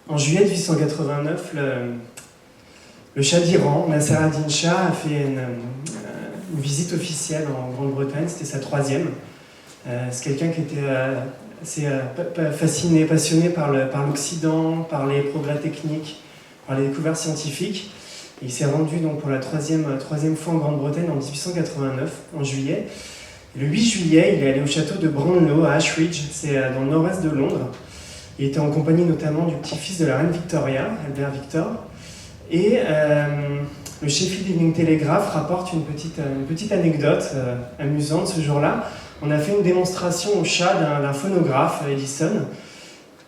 En juillet 1889, le Shah d'Iran, Nasser ad-Din Shah, a fait une visite officielle en Grande-Bretagne, c'était sa troisième. C'est quelqu'un qui était assez fasciné, passionné par l'Occident, par les progrès techniques, par les découvertes scientifiques. Et il s'est rendu donc pour la troisième fois en Grande-Bretagne en 1889, en juillet. Et le 8 juillet, il est allé au château de Brownlow à Ashridge, c'est dans le nord-ouest de Londres. Il était en compagnie notamment du petit-fils de la reine Victoria, Albert Victor. Et le Sheffield Evening Telegraph rapporte une petite anecdote amusante ce jour-là. On a fait une démonstration au Shah d'un phonographe, Edison.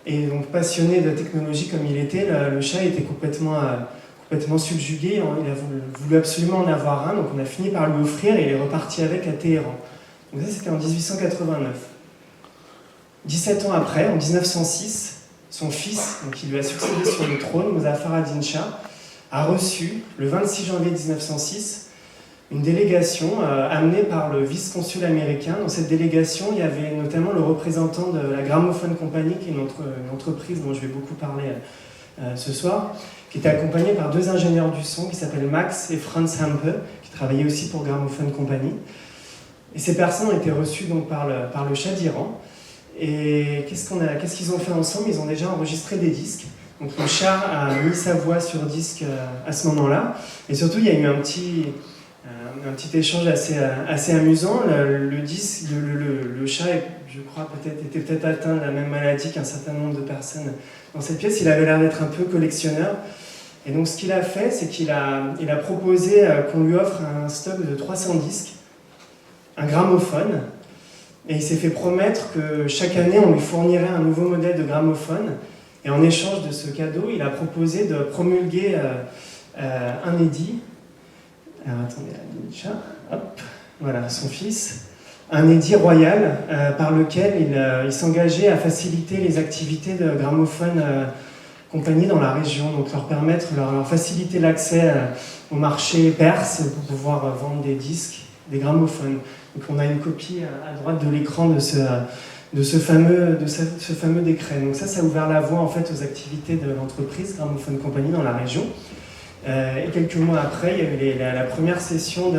Et donc passionné de technologie comme il était, le Shah était complètement subjugué. Il a voulu absolument en avoir un, donc on a fini par lui offrir et il est reparti avec à Téhéran. Donc ça, c'était en 1889. 17 ans après, en 1906, son fils, donc qui lui a succédé sur le trône, Muzaffar ad-Din Shah, a reçu, le 26 janvier 1906, une délégation amenée par le vice-consul américain. Dans cette délégation, il y avait notamment le représentant de la Gramophone Company, qui est une entreprise dont je vais beaucoup parler ce soir, qui était accompagné par deux ingénieurs du son qui s'appellent Max et Franz Hampe, qui travaillaient aussi pour Gramophone Company. Et ces personnes ont été reçues donc par le Shah d'Iran. Et qu'est-ce qu'ils ont fait ensemble? Ils ont déjà enregistré des disques. Donc le Shah a mis sa voix sur disque à ce moment-là. Et surtout, il y a eu un petit échange assez amusant. Le Shah, je crois, était peut-être atteint de la même maladie qu'un certain nombre de personnes dans cette pièce. Il avait l'air d'être un peu collectionneur. Et donc ce qu'il a fait, c'est qu'il a proposé qu'on lui offre un stock de 300 disques, un gramophone. Et il s'est fait promettre que chaque année, on lui fournirait un nouveau modèle de gramophone. Et en échange de ce cadeau, il a proposé de promulguer un édit. Alors attendez, hop, voilà, son fils. Un édit royal par lequel il s'engageait à faciliter les activités de Gramophone Compagnie dans la région. Donc leur faciliter l'accès au marché perse pour pouvoir vendre des disques, des gramophones. Donc on a une copie à droite de l'écran de ce fameux décret. Donc ça a ouvert la voie en fait aux activités de l'entreprise Gramophone Company dans la région. Et quelques mois après, il y a eu la première session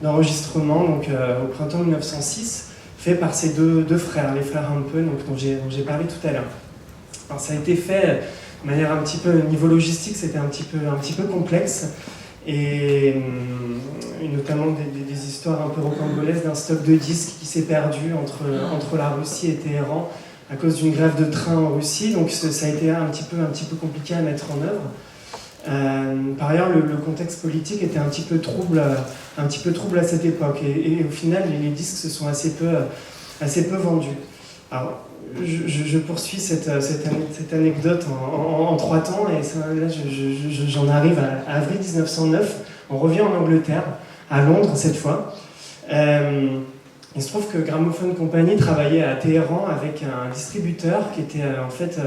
d'enregistrement donc, au printemps 1906, fait par ces deux frères, les frères Hampe, dont j'ai parlé tout à l'heure. Alors ça a été fait de manière un petit peu, au niveau logistique, c'était un petit peu complexe. Et notamment des histoires un peu rocambolesques d'un stock de disques qui s'est perdu entre la Russie et Téhéran à cause d'une grève de train en Russie, donc ça a été un petit peu compliqué à mettre en œuvre. Par ailleurs, le contexte politique était un petit peu trouble à cette époque, et au final, les disques se sont assez peu vendus. Alors, je poursuis cette anecdote en 3 temps, et là j'en arrive à avril 1909. On revient en Angleterre, à Londres cette fois. Il se trouve que Gramophone Company travaillait à Téhéran avec un distributeur qui était en fait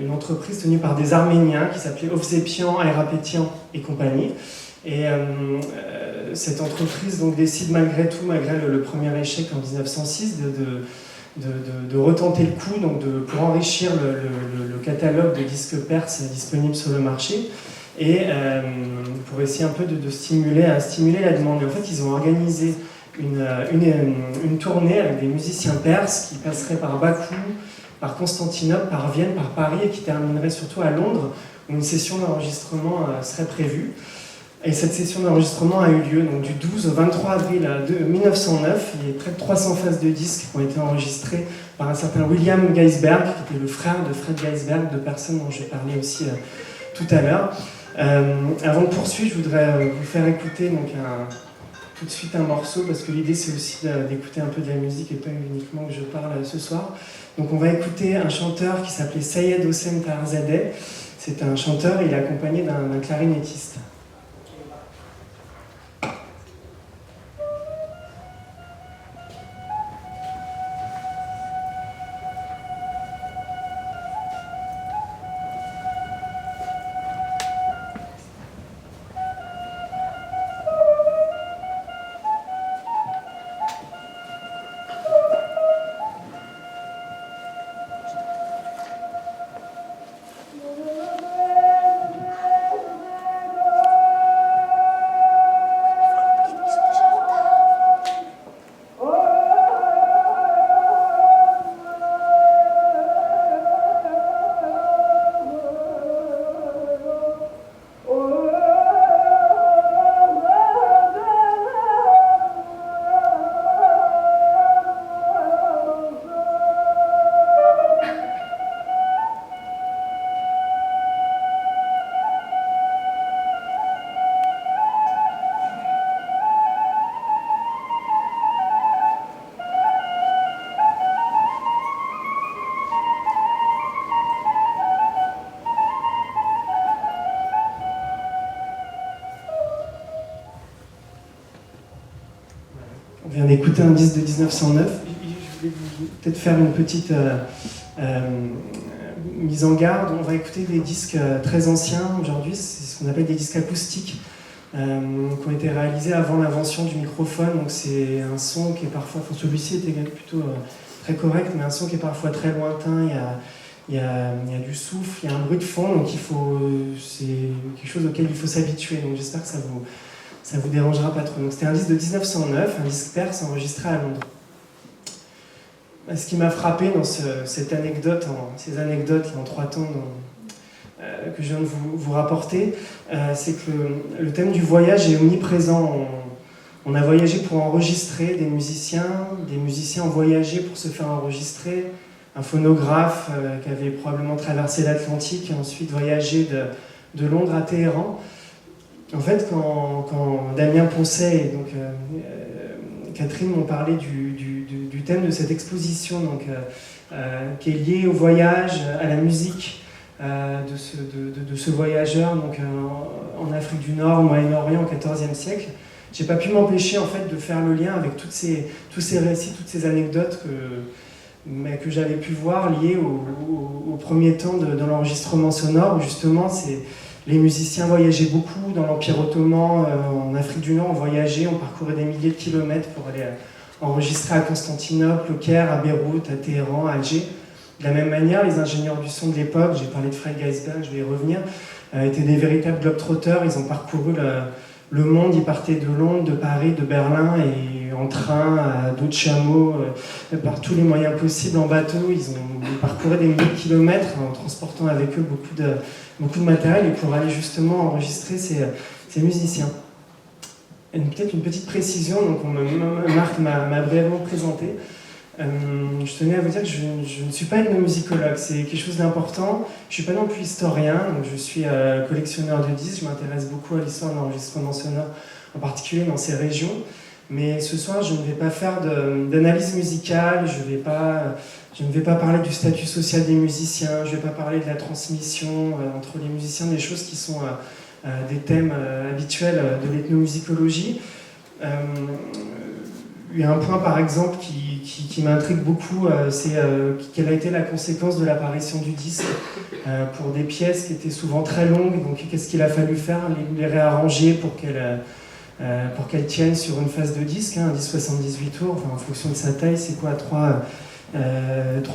une entreprise tenue par des Arméniens qui s'appelait Ovsepian, Ayrapetian et compagnie. Et cette entreprise donc, décide malgré le premier échec en 1906, de retenter le coup donc pour enrichir le catalogue de disques perses disponibles sur le marché et pour essayer un peu de stimuler la demande. Et en fait, ils ont organisé une tournée avec des musiciens perses qui passeraient par Bakou, par Constantinople, par Vienne, par Paris et qui terminerait surtout à Londres où une session d'enregistrement serait prévue. Et cette session d'enregistrement a eu lieu donc, du 12 au 23 avril 1909. Il y a près de 300 phases de disques qui ont été enregistrées par un certain William Geisberg, qui était le frère de Fred Geisberg, de personnes dont j'ai parlé aussi tout à l'heure. Avant de poursuivre, je voudrais vous faire écouter donc, tout de suite un morceau, parce que l'idée c'est aussi d'écouter un peu de la musique et pas uniquement que je parle ce soir. Donc on va écouter un chanteur qui s'appelait Sayed Hossein Tarzadeh. C'est un chanteur et il est accompagné d'un clarinettiste. écouter un disque de 1909. Je voulais peut-être faire une petite mise en garde. On va écouter des disques très anciens aujourd'hui, c'est ce qu'on appelle des disques acoustiques, qui ont été réalisés avant l'invention du microphone. Donc c'est un son qui est parfois, celui-ci était plutôt très correct, mais un son qui est parfois très lointain. Il y a du souffle, il y a un bruit de fond, donc c'est quelque chose auquel il faut s'habituer. Donc j'espère que ça vous dérangera pas trop. Donc c'était un disque de 1909, un disque perse enregistré à Londres. Ce qui m'a frappé dans ces anecdotes en 3 temps que je viens de vous rapporter, c'est que le thème du voyage est omniprésent. On a voyagé pour enregistrer des musiciens ont voyagé pour se faire enregistrer, un phonographe qui avait probablement traversé l'Atlantique et ensuite voyagé de Londres à Téhéran. En fait, quand Damien Poncet et donc Catherine m'ont parlé du thème de cette exposition, donc, qui est lié au voyage, à la musique de ce voyageur donc, en Afrique du Nord, au Moyen-Orient, au XIVe siècle, j'ai pas pu m'empêcher en fait de faire le lien avec tous ces récits, toutes ces anecdotes que j'avais pu voir liées au premier temps de l'enregistrement sonore, où justement les musiciens voyageaient beaucoup dans l'Empire ottoman, en Afrique du Nord, on voyageait, on parcourait des milliers de kilomètres pour aller enregistrer à Constantinople, au Caire, à Beyrouth, à Téhéran, à Alger. De la même manière, les ingénieurs du son de l'époque, j'ai parlé de Fred Geisberg, je vais y revenir, étaient des véritables globetrotters. Ils ont parcouru le monde, ils partaient de Londres, de Paris, de Berlin, et en train, à dos de chameau, par tous les moyens possibles, en bateau. Ils parcouraient des milliers de kilomètres en transportant avec eux beaucoup de matériel, et pour aller justement enregistrer ces musiciens. Peut-être une petite précision, donc Marc m'a brièvement présenté. Je tenais à vous dire que je ne suis pas ethnomusicologue, c'est quelque chose d'important. Je ne suis pas non plus historien, donc je suis collectionneur de disques, je m'intéresse beaucoup à l'histoire de l'enregistrement sonore, en particulier dans ces régions. Mais ce soir, je ne vais pas faire d'analyse musicale, je ne vais pas parler du statut social des musiciens, je ne vais pas parler de la transmission entre les musiciens, des choses qui sont des thèmes habituels de l'ethnomusicologie. Il y a un point par exemple qui m'intrigue beaucoup, c'est quelle a été la conséquence de l'apparition du disque pour des pièces qui étaient souvent très longues. Donc qu'est-ce qu'il a fallu faire, les réarranger pour qu'elles tiennent sur une phase de disque, un disque 78 tours, enfin, en fonction de sa taille, c'est quoi, 3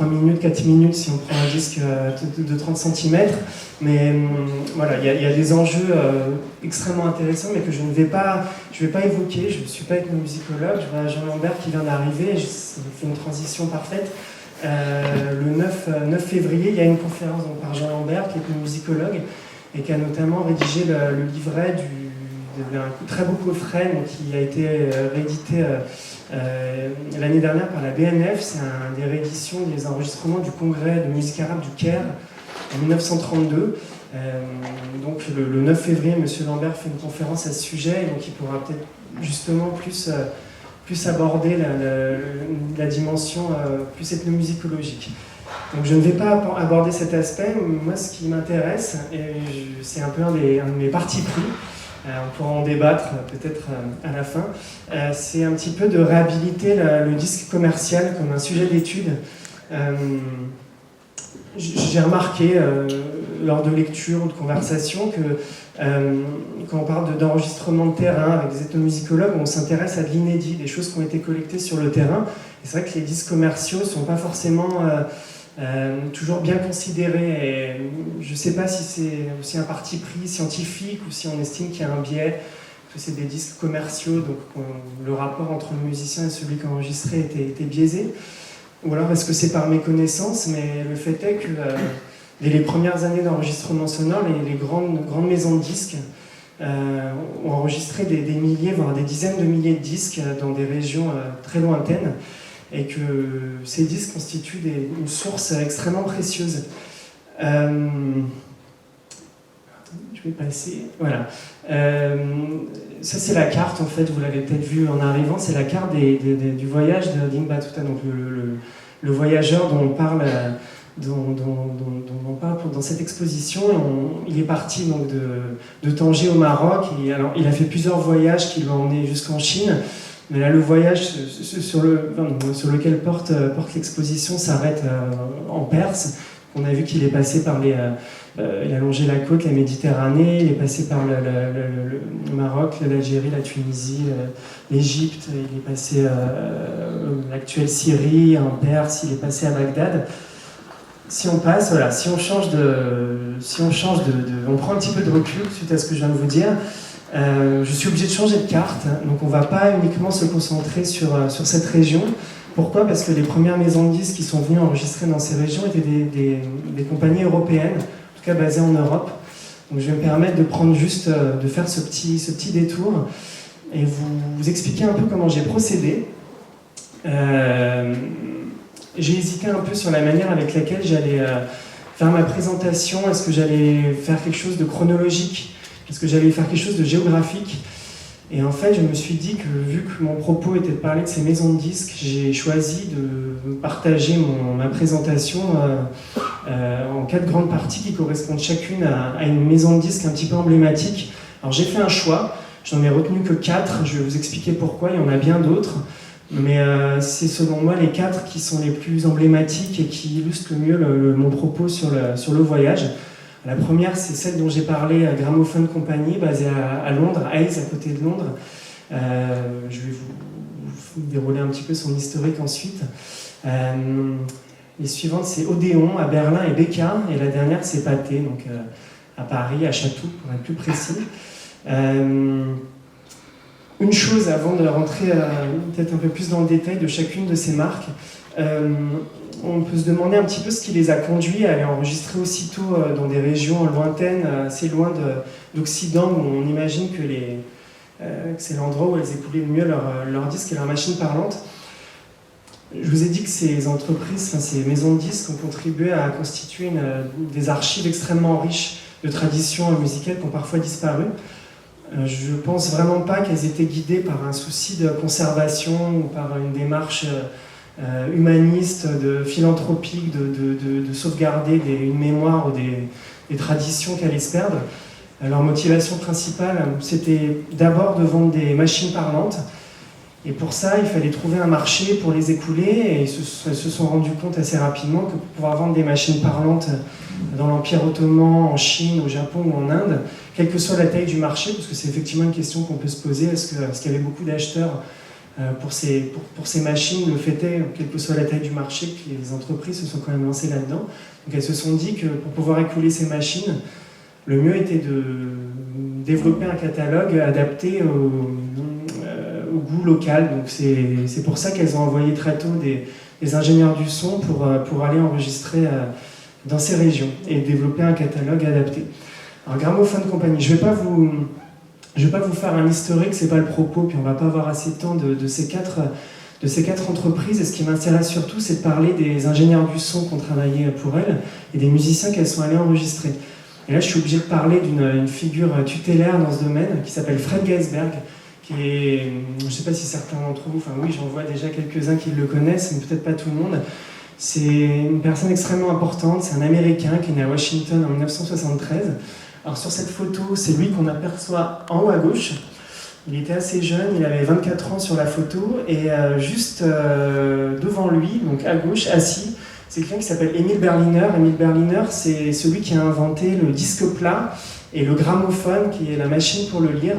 minutes, 4 minutes si on prend un disque de 30 cm. Mais voilà, il y a des enjeux extrêmement intéressants, mais que je ne vais pas évoquer. Je ne suis pas ethnomusicologue. Je vois Jean Lambert qui vient d'arriver, ça fait une transition parfaite. Le 9 février, il y a une conférence donc, par Jean Lambert, qui est ethnomusicologue, et qui a notamment rédigé le livret d'un très beau coffret donc, qui a été réédité l'année dernière par la BNF. C'est des rééditions des enregistrements du congrès de musique arabe du Caire en 1932. Donc le 9 février, M. Lambert fait une conférence à ce sujet, et donc il pourra peut-être justement plus aborder la dimension plus ethnomusicologique. Donc je ne vais pas aborder cet aspect. Moi, ce qui m'intéresse, et c'est un peu un de mes partis pris, on pourra en débattre peut-être à la fin, c'est un petit peu de réhabiliter le disque commercial comme un sujet d'étude. J'ai remarqué lors de lecture ou de conversation que quand on parle d'enregistrement de terrain avec des ethnomusicologues, on s'intéresse à de l'inédit, des choses qui ont été collectées sur le terrain. Et c'est vrai que les disques commerciaux ne sont pas forcément toujours bien considérés. Et je ne sais pas si c'est aussi un parti pris scientifique ou si on estime qu'il y a un biais, que c'est des disques commerciaux, donc le rapport entre le musicien et celui qui a enregistré était biaisé. Ou alors est-ce que c'est par méconnaissance, mais le fait est que dès les premières années d'enregistrement sonore, les grandes maisons de disques ont enregistré des milliers, voire des dizaines de milliers de disques dans des régions très lointaines, et que ces disques constituent une source extrêmement précieuse. Je vais passer, voilà. Ça c'est la carte, en fait, vous l'avez peut-être vu en arrivant, c'est la carte du voyage de Ding Batuta, donc le voyageur dont on parle dans cette exposition. Il est parti donc de Tanger au Maroc, et alors, il a fait plusieurs voyages qui l'ont emmené jusqu'en Chine. Mais là, le voyage sur lequel porte l'exposition s'arrête en Perse. On a vu qu'il est passé par il a longé la côte, la Méditerranée, il est passé par le Maroc, l'Algérie, la Tunisie, l'Égypte, il est passé l'actuelle Syrie, en Perse, il est passé à Bagdad. Si on passe, voilà, si on prend un petit peu de recul suite à ce que je viens de vous dire, je suis obligé de changer de carte, donc on ne va pas uniquement se concentrer sur cette région. Pourquoi ? Parce que les premières maisons de disques qui sont venues enregistrer dans ces régions étaient des compagnies européennes, en tout cas basées en Europe. Donc je vais me permettre de prendre juste, de faire ce petit détour et vous expliquer un peu comment j'ai procédé. J'ai hésité un peu sur la manière avec laquelle j'allais faire ma présentation. Est-ce que j'allais faire quelque chose de chronologique ? Est-ce que j'allais faire quelque chose de géographique ? Et en fait, je me suis dit que, vu que mon propos était de parler de ces maisons de disques, j'ai choisi de partager ma présentation en 4 grandes parties qui correspondent chacune à une maison de disques un petit peu emblématique. Alors j'ai fait un choix, j'en ai retenu que 4, je vais vous expliquer pourquoi, il y en a bien d'autres. Mais c'est selon moi les 4 qui sont les plus emblématiques et qui illustrent le mieux mon propos sur le voyage. La première, c'est celle dont j'ai parlé à Gramophone Company, basée à Londres, à Hayes, à côté de Londres. Je vais vous dérouler un petit peu son historique ensuite. Les suivantes, c'est Odéon, à Berlin et Becca. Et la dernière, c'est Pathé, donc à Paris, à Chatou, pour être plus précis. Une chose avant de rentrer peut-être un peu plus dans le détail de chacune de ces marques, on peut se demander un petit peu ce qui les a conduits à aller enregistrer aussitôt dans des régions lointaines, assez loin d'Occident, où on imagine que c'est l'endroit où elles écoulaient le mieux leurs disques et leurs machines parlantes. Je vous ai dit que ces entreprises, ces maisons de disques ont contribué à constituer des archives extrêmement riches de traditions musicales qui ont parfois disparu. Je ne pense vraiment pas qu'elles étaient guidées par un souci de conservation ou par une démarche humaniste, philanthropique, de sauvegarder une mémoire ou des traditions qu'elles se perdent. Leur motivation principale, c'était d'abord de vendre des machines parlantes. Et pour ça, il fallait trouver un marché pour les écouler. Et elles se sont rendues compte assez rapidement que pour pouvoir vendre des machines parlantes dans l'Empire ottoman, en Chine, au Japon ou en Inde, quelle que soit la taille du marché, parce que c'est effectivement une question qu'on peut se poser, est-ce qu'il y avait beaucoup d'acheteurs pour ces machines? Le fait est, quelle que soit la taille du marché, que les entreprises se sont quand même lancées là-dedans. Donc elles se sont dit que pour pouvoir écouler ces machines, le mieux était de développer un catalogue adapté au goût local. Donc c'est pour ça qu'elles ont envoyé très tôt des ingénieurs du son pour aller enregistrer dans ces régions et développer un catalogue adapté. Alors Gramophone Company, je vais pas vous faire un historique, c'est pas le propos, puis on va pas avoir assez de temps de ces quatre entreprises. Et ce qui m'intéresse surtout, c'est de parler des ingénieurs du son qui ont travaillé pour elles et des musiciens qu'elles sont allées enregistrer. Et là, je suis obligé de parler d'une figure tutélaire dans ce domaine qui s'appelle Fred Geisberg, qui est, je ne sais pas si certains d'entre vous, enfin oui, j'en vois déjà quelques-uns qui le connaissent, mais peut-être pas tout le monde. C'est une personne extrêmement importante, c'est un Américain qui est né à Washington en 1973. Alors sur cette photo, c'est lui qu'on aperçoit en haut à gauche. Il était assez jeune, il avait 24 ans sur la photo, et juste devant lui, donc à gauche, assis, c'est quelqu'un qui s'appelle Emil Berliner. Emil Berliner, c'est celui qui a inventé le disque plat et le gramophone, qui est la machine pour le lire.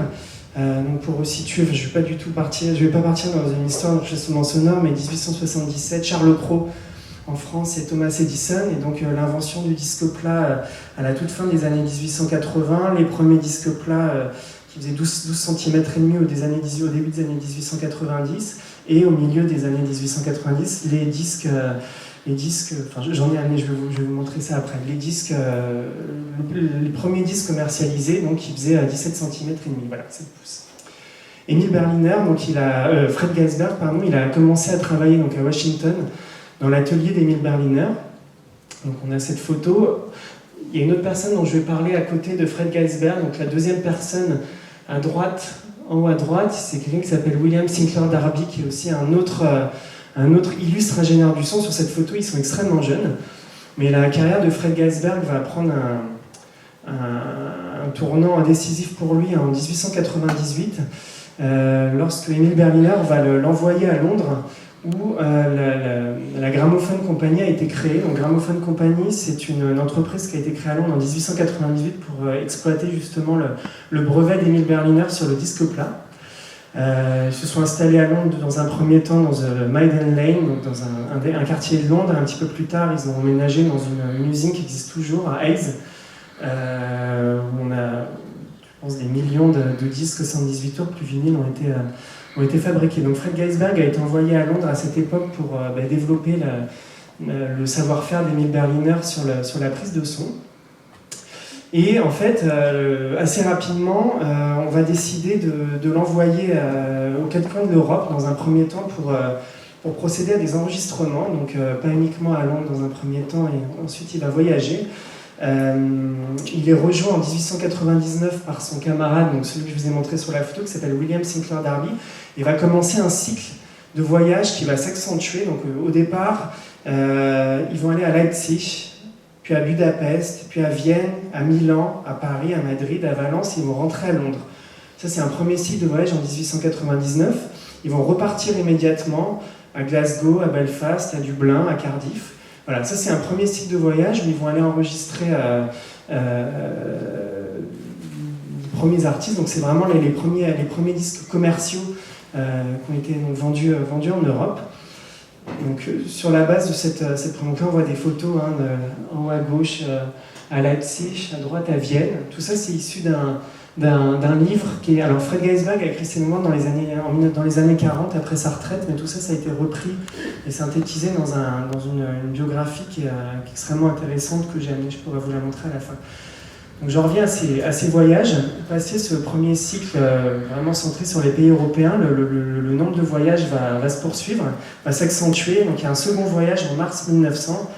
Donc pour resituer, je ne vais pas partir dans une histoire d'enregistrement sonore, mais 1877, Charles Cros en France et Thomas Edison, et donc l'invention du disque plat à la toute fin des années 1880, les premiers disques plats qui faisaient 12 cm et demi au début des années 1890, et au milieu des années 1890, les disques, enfin j'en ai amené, je vais vous montrer ça après, les premiers disques commercialisés, donc qui faisaient 17 cm et demi, voilà, 7 pouces. Emil Berliner, donc Fred Geisberg, pardon, il a commencé à travailler donc à Washington, dans l'atelier d'Emil Berliner. Donc on a cette photo. Il y a une autre personne dont je vais parler à côté de Fred Geisberg. Donc la deuxième personne à droite, en haut à droite, c'est quelqu'un qui s'appelle William Sinclair Darby, qui est aussi un autre illustre ingénieur du son. Sur cette photo, ils sont extrêmement jeunes. Mais la carrière de Fred Geisberg va prendre un tournant décisif pour lui en 1898. lorsque Emil Berliner va l'envoyer à Londres, où la Gramophone Company a été créée. Donc Gramophone Company, c'est une entreprise qui a été créée à Londres en 1898 pour exploiter justement le brevet d'Emil Berliner sur le disque plat. Ils se sont installés à Londres dans un premier temps dans Maiden Lane, donc dans un quartier de Londres. Un petit peu plus tard, ils ont emménagé dans une usine qui existe toujours à Hayes, où on a, je pense, des millions de disques 118 tours plus vinyles ont été fabriqués. Donc Fred Geisberg a été envoyé à Londres à cette époque pour développer le savoir-faire d'Emil Berliner sur la prise de son. Et en fait, assez rapidement, on va décider de l'envoyer aux quatre coins de l'Europe dans un premier temps pour procéder à des enregistrements, donc pas uniquement à Londres dans un premier temps, et ensuite il va voyager. Il est rejoint en 1899 par son camarade, donc celui que je vous ai montré sur la photo, qui s'appelle William Sinclair Darby, et va commencer un cycle de voyages qui va s'accentuer. Donc au départ, ils vont aller à Leipzig, puis à Budapest, puis à Vienne, à Milan, à Paris, à Madrid, à Valence, et ils vont rentrer à Londres. Ça, c'est un premier cycle de voyage en 1899. Ils vont repartir immédiatement à Glasgow, à Belfast, à Dublin, à Cardiff. Voilà, ça c'est un premier cycle de voyage où ils vont aller enregistrer les premiers artistes. Donc c'est vraiment les premiers disques commerciaux qui ont été donc, vendus en Europe. Donc sur la base de cette présentation, on voit des photos en haut à gauche à Leipzig, à droite à Vienne. Tout ça c'est issu d'un livre qui est... Alors Fred Geisberg a écrit ses mémoires dans les années 40 après sa retraite, mais tout ça a été repris et synthétisé dans une biographie qui est extrêmement intéressante que j'ai amenée, je pourrais vous la montrer à la fin. Donc je reviens à ces voyages. Passé ce premier cycle vraiment centré sur les pays européens, le nombre de voyages va se poursuivre, va s'accentuer. Donc il y a un second voyage en mars 1900.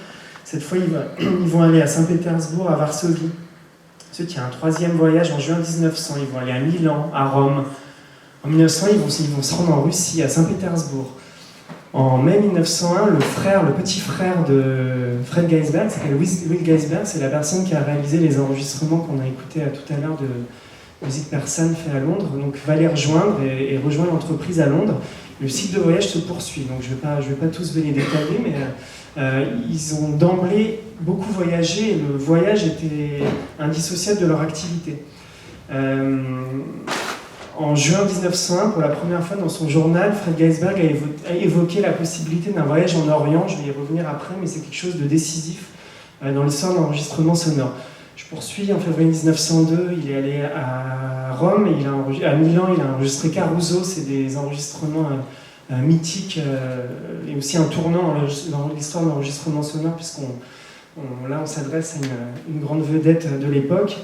Cette fois, ils vont aller à Saint-Pétersbourg, à Varsovie. Ensuite, il y a un troisième voyage en juin 1900. Ils vont aller à Milan, à Rome. En 1900, ils vont se rendre en Russie, à Saint-Pétersbourg. En mai 1901, le petit frère de Fred Geisberg, s'appelle Will Geisberg, c'est la personne qui a réalisé les enregistrements qu'on a écoutés tout à l'heure de Music Person fait à Londres, donc va les rejoindre et rejoint l'entreprise à Londres. Le cycle de voyage se poursuit, donc je vais pas tous les détailler, mais ils ont d'emblée beaucoup voyagé et le voyage était indissociable de leur activité. En juin 1901, pour la première fois dans son journal, Fred Geisberg a évoqué la possibilité d'un voyage en Orient. Je vais y revenir après, mais c'est quelque chose de décisif dans l'histoire de l'enregistrement sonore. Je poursuis. En février 1902, il est allé à Rome, et à Milan, il a enregistré Caruso. C'est des enregistrements mythiques et aussi un tournant dans l'histoire de l'enregistrement sonore, on s'adresse à une grande vedette de l'époque.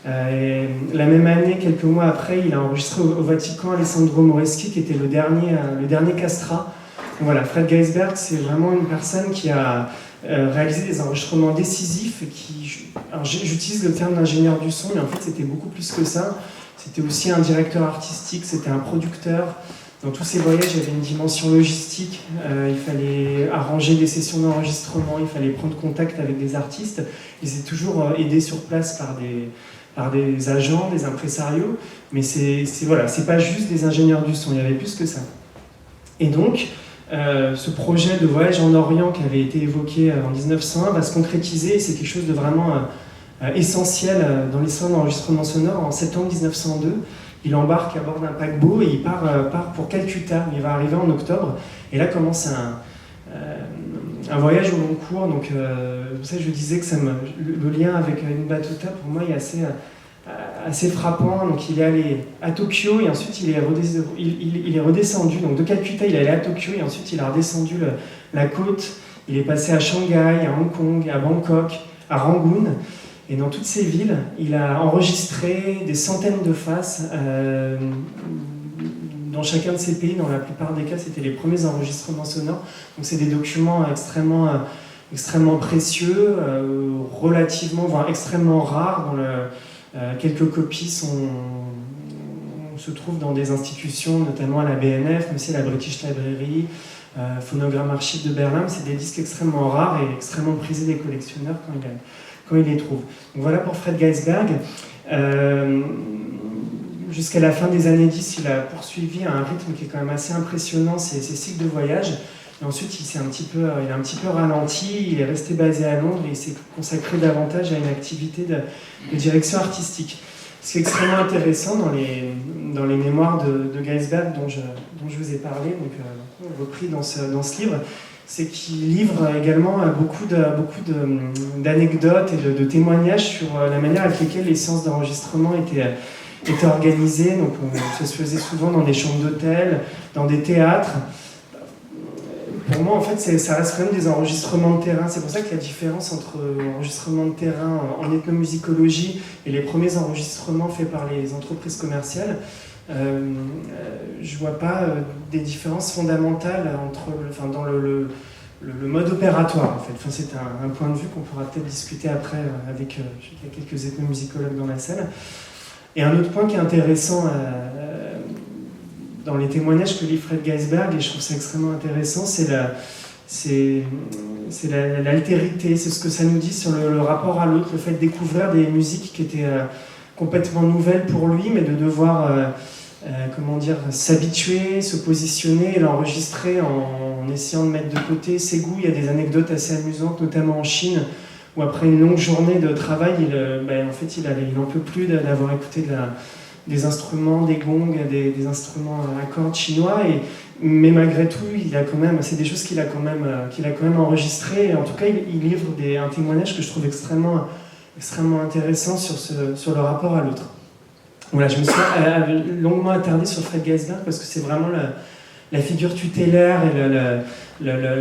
La même année, quelques mois après, il a enregistré au Vatican Alessandro Moreschi, qui était le dernier castrat. Donc voilà, Fred Geisberg, c'est vraiment une personne qui a réalisé des enregistrements décisifs. Alors j'utilise le terme d'ingénieur du son, mais en fait c'était beaucoup plus que ça. C'était aussi un directeur artistique, c'était un producteur. Dans tous ces voyages, il y avait une dimension logistique. Il fallait arranger des sessions d'enregistrement, il fallait prendre contact avec des artistes. Ils étaient toujours aidés sur place par des agents, des impresarios, mais c'est pas juste des ingénieurs du son, il y avait plus que ça. Et donc, ce projet de voyage en Orient qui avait été évoqué en 1901 va se concrétiser, et c'est quelque chose de vraiment essentiel dans l'histoire de l'enregistrement sonore. En septembre 1902, il embarque à bord d'un paquebot et il part pour Calcutta. Il va arriver en octobre, et là commence un voyage au long cours. Donc, ça, je disais que le lien avec une batuta, pour moi, est assez frappant. Donc, il est allé à Tokyo et ensuite il est redescendu. Donc, de Calcutta, il est allé à Tokyo et ensuite il a redescendu la côte. Il est passé à Shanghai, à Hong Kong, à Bangkok, à Rangoon. Et dans toutes ces villes, il a enregistré des centaines de faces. Dans chacun de ces pays, dans la plupart des cas, c'était les premiers enregistrements sonores. Donc c'est des documents extrêmement précieux, voire extrêmement rares. Quelques copies se trouvent dans des institutions, notamment à la BNF, mais aussi à la British Library, Phonogram Archive de Berlin. C'est des disques extrêmement rares et extrêmement prisés des collectionneurs quand ils les trouvent. Donc voilà pour Fred Geisberg. jusqu'à la fin des années 10, il a poursuivi à un rythme qui est quand même assez impressionnant, ses cycles de voyage. Et ensuite, il a un petit peu ralenti, il est resté basé à Londres et il s'est consacré davantage à une activité de direction artistique. Ce qui est extrêmement intéressant dans les mémoires de Gaisberg dont je vous ai parlé, donc repris dans ce livre, c'est qu'il livre également beaucoup d'anecdotes et de témoignages sur la manière avec laquelle les séances d'enregistrement étaient organisées. Donc ça se faisait souvent dans des chambres d'hôtel, dans des théâtres. Pour moi, en fait, ça reste quand même des enregistrements de terrain. C'est pour ça que la différence entre enregistrement de terrain en ethnomusicologie et les premiers enregistrements faits par les entreprises commerciales, je ne vois pas des différences fondamentales dans le mode opératoire. En fait. Enfin, c'est un point de vue qu'on pourra peut-être discuter après avec il y a quelques ethnomusicologues dans la salle. Et un autre point qui est intéressant dans les témoignages que lit Fred Gaisberg, et je trouve ça extrêmement intéressant, c'est l'altérité, c'est ce que ça nous dit sur le rapport à l'autre, le fait de découvrir des musiques qui étaient complètement nouvelles pour lui, mais de devoir s'habituer, se positionner et l'enregistrer en essayant de mettre de côté ses goûts. Il y a des anecdotes assez amusantes, notamment en Chine, où après une longue journée de travail, il n'en peut plus d'avoir écouté des instruments, des gongs, des instruments à cordes chinois, mais malgré tout, c'est des choses qu'il a quand même enregistrées. Et en tout cas, il livre un témoignage que je trouve extrêmement intéressant sur le rapport à l'autre. Voilà, je me suis longuement attardé sur Fred Gaisberg parce que c'est vraiment la figure tutélaire et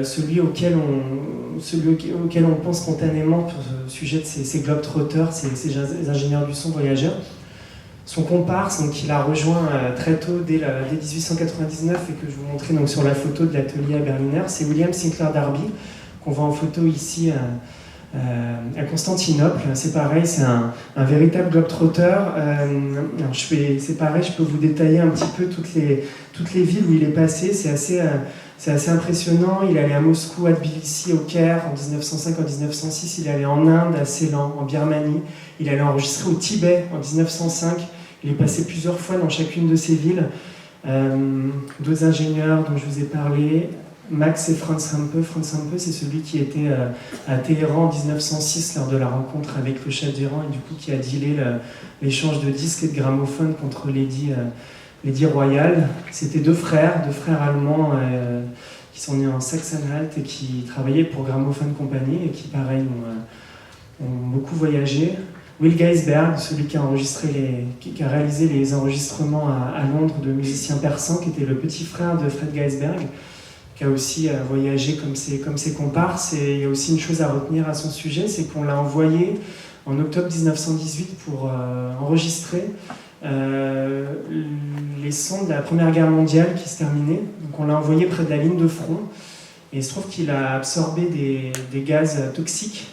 celui auquel on pense spontanément pour ce sujet de ces globetrotters, ces ingénieurs du son voyageurs. Son comparse, donc, qu'il a rejoint très tôt, dès 1899, et que je vous montrais donc, sur la photo de l'atelier à Berliner, c'est William Sinclair Darby, qu'on voit en photo ici à Constantinople. C'est pareil, c'est un véritable globetrotter. C'est pareil, je peux vous détailler un petit peu toutes les villes où il est passé. C'est assez impressionnant. Il est allé à Moscou, à Tbilissi, au Caire en 1905, en 1906. Il est allé en Inde, à Ceylan, en Birmanie. Il est allé enregistrer au Tibet en 1905. Il est passé plusieurs fois dans chacune de ces villes. D'autres ingénieurs dont je vous ai parlé, Max et Franz Rampe. Franz Rampe, c'est celui qui était à Téhéran en 1906 lors de la rencontre avec le Shah d'Iran et du coup qui a dealé l'échange de disques et de gramophones contre Lady Royal. C'était deux frères allemands qui sont nés en Saxe-Anhalt et qui travaillaient pour Gramophone Company et qui, pareil, ont beaucoup voyagé. Will Gaisberg, celui qui a réalisé les enregistrements à Londres de musiciens persans, qui était le petit frère de Fred Gaisberg, qui a aussi voyagé comme ses comparses. Et il y a aussi une chose à retenir à son sujet, c'est qu'on l'a envoyé en octobre 1918 pour enregistrer les sons de la Première Guerre mondiale qui se terminait. Donc on l'a envoyé près de la ligne de front, et il se trouve qu'il a absorbé des gaz toxiques.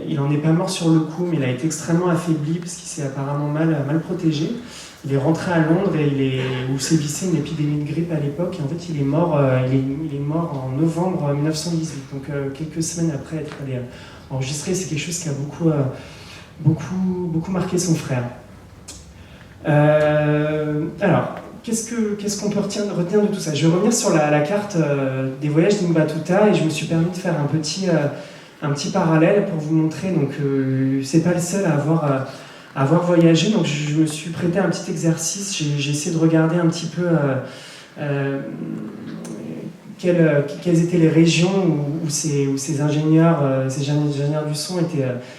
Il n'en est pas mort sur le coup, mais il a été extrêmement affaibli parce qu'il s'est apparemment mal protégé. Il est rentré à Londres où sévissait une épidémie de grippe à l'époque, et en fait il est mort en novembre 1918, donc quelques semaines après être allé enregistrer. C'est quelque chose qui a beaucoup marqué son frère. Alors, qu'est-ce qu'on peut retenir de tout ça? Je vais revenir sur la carte des voyages d'Ibn Battuta, et je me suis permis de faire un petit parallèle pour vous montrer. Donc, c'est pas le seul à avoir voyagé. Donc, je me suis prêté à un petit exercice. J'ai essayé de regarder un petit peu quelles étaient les régions où ces ingénieurs du son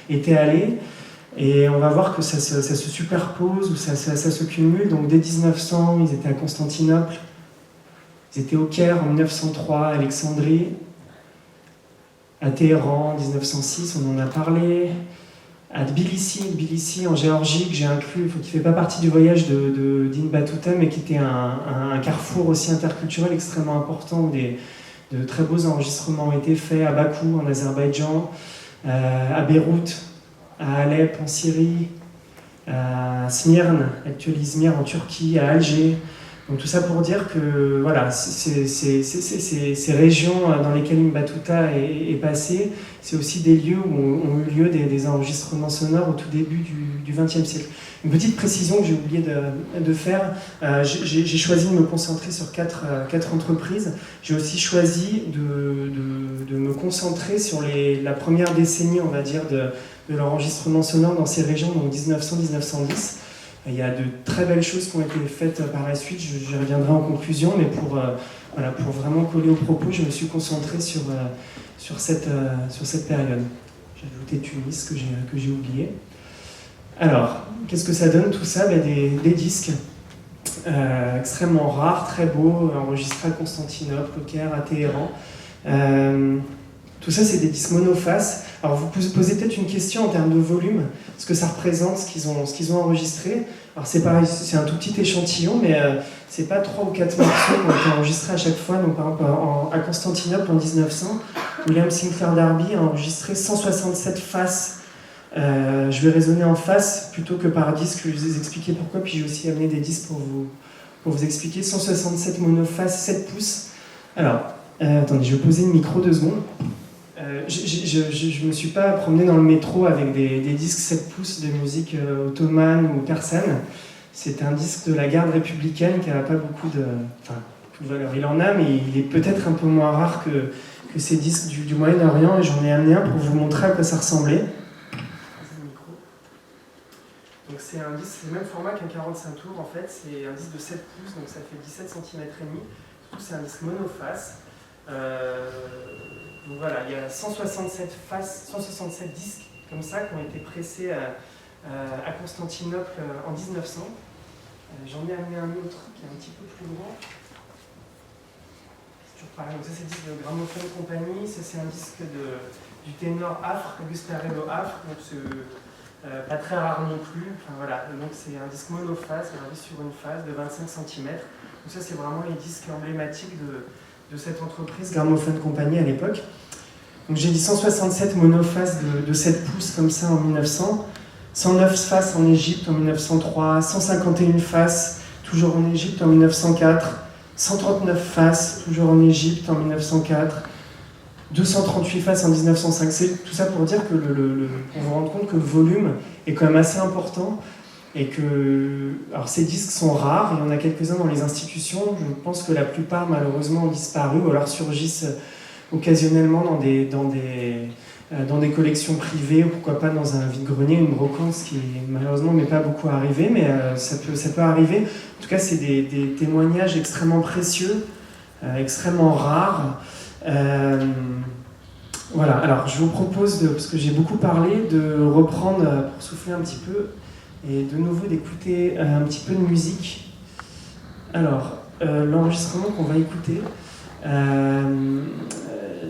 étaient allés. Et on va voir que ça se superpose, ou ça se cumule. Donc dès 1900, ils étaient à Constantinople, ils étaient au Caire en 1903, à Alexandrie, à Téhéran en 1906, on en a parlé, à Tbilissi en Géorgie, que j'ai inclus, qui ne fait pas partie du voyage d'Ibn Battuta, mais qui était un carrefour aussi interculturel extrêmement important, où de très beaux enregistrements ont été faits, à Bakou en Azerbaïdjan, à Beyrouth, à Alep en Syrie, à Smyrne, actuelle Izmir en Turquie, à Alger, Donc tout ça pour dire que voilà, ces régions dans lesquelles Imbatuta est passé, c'est aussi des lieux où ont eu lieu des enregistrements sonores au tout début du XXe siècle. Une petite précision que j'ai oublié de faire, j'ai choisi de me concentrer sur quatre entreprises. J'ai aussi choisi de me concentrer sur la première décennie, on va dire, de l'enregistrement sonore dans ces régions, donc 1900-1910. Il y a de très belles choses qui ont été faites par la suite, j'y reviendrai en conclusion, mais pour vraiment coller au propos, je me suis concentré sur cette période. J'ai ajouté Tunis que j'ai oublié. Alors, qu'est-ce que ça donne tout ça? Des disques extrêmement rares, très beaux, enregistrés à Constantinople, au Caire, à Téhéran. Tout ça, c'est des disques monofaces. Alors, vous posez peut-être une question en termes de volume, ce que ça représente, ce qu'ils ont enregistré. Alors, c'est pareil, c'est un tout petit échantillon, mais c'est pas 3 ou 4 morceaux qui ont été enregistrés à chaque fois. Donc, par exemple, à Constantinople, en 1900, William Sinclair Darby a enregistré 167 faces. Je vais raisonner en face plutôt que par disque, je vais vous expliquer pourquoi, puis j'ai aussi amené des disques pour vous expliquer. 167 monofaces, 7 pouces. Alors, attendez, je vais poser le micro 2 secondes. Je ne me suis pas promené dans le métro avec des disques 7 pouces de musique ottomane ou persane. C'est un disque de la garde républicaine qui n'a pas beaucoup de valeur. Il en a, mais il est peut-être un peu moins rare que ces disques du Moyen-Orient, et j'en ai amené un pour vous montrer à quoi ça ressemblait. Donc c'est un disque, c'est le même format qu'un 45 tours en fait, c'est un disque de 7 pouces, donc ça fait 17 cm et demi. Surtout c'est un disque monoface. Donc voilà, il y a 167 faces, 167 disques comme ça qui ont été pressés à Constantinople en 1900. J'en ai amené un autre qui est un petit peu plus grand. C'est toujours pareil, donc ça c'est le disque de Gramophone Compagnie, ça c'est un disque du ténor Affre, Augustarello Affre, donc pas très rare non plus. Enfin, voilà. Donc c'est un disque monophase, gravé sur une phase de 25 cm. Donc ça c'est vraiment les disques emblématiques de cette entreprise Gramophone Compagnie à l'époque. Donc j'ai dit 167 monophases de 7 pouces comme ça en 1900, 109 faces en Égypte en 1903, 151 faces toujours en Égypte en 1904, 139 faces toujours en Égypte en 1904, 238 faces en 1905. C'est tout ça pour dire que on vous rend compte que le volume est quand même assez important et que alors ces disques sont rares, il y en a quelques-uns dans les institutions, je pense que la plupart malheureusement ont disparu ou alors surgissent occasionnellement dans des collections privées ou pourquoi pas dans un vide-grenier, une brocante, ce qui malheureusement m'est pas beaucoup arrivé, mais ça peut arriver. En tout cas, c'est des témoignages extrêmement précieux, extrêmement rares. Voilà, alors je vous propose, parce que j'ai beaucoup parlé, de reprendre pour souffler un petit peu et de nouveau d'écouter un petit peu de musique. Alors, l'enregistrement qu'on va écouter,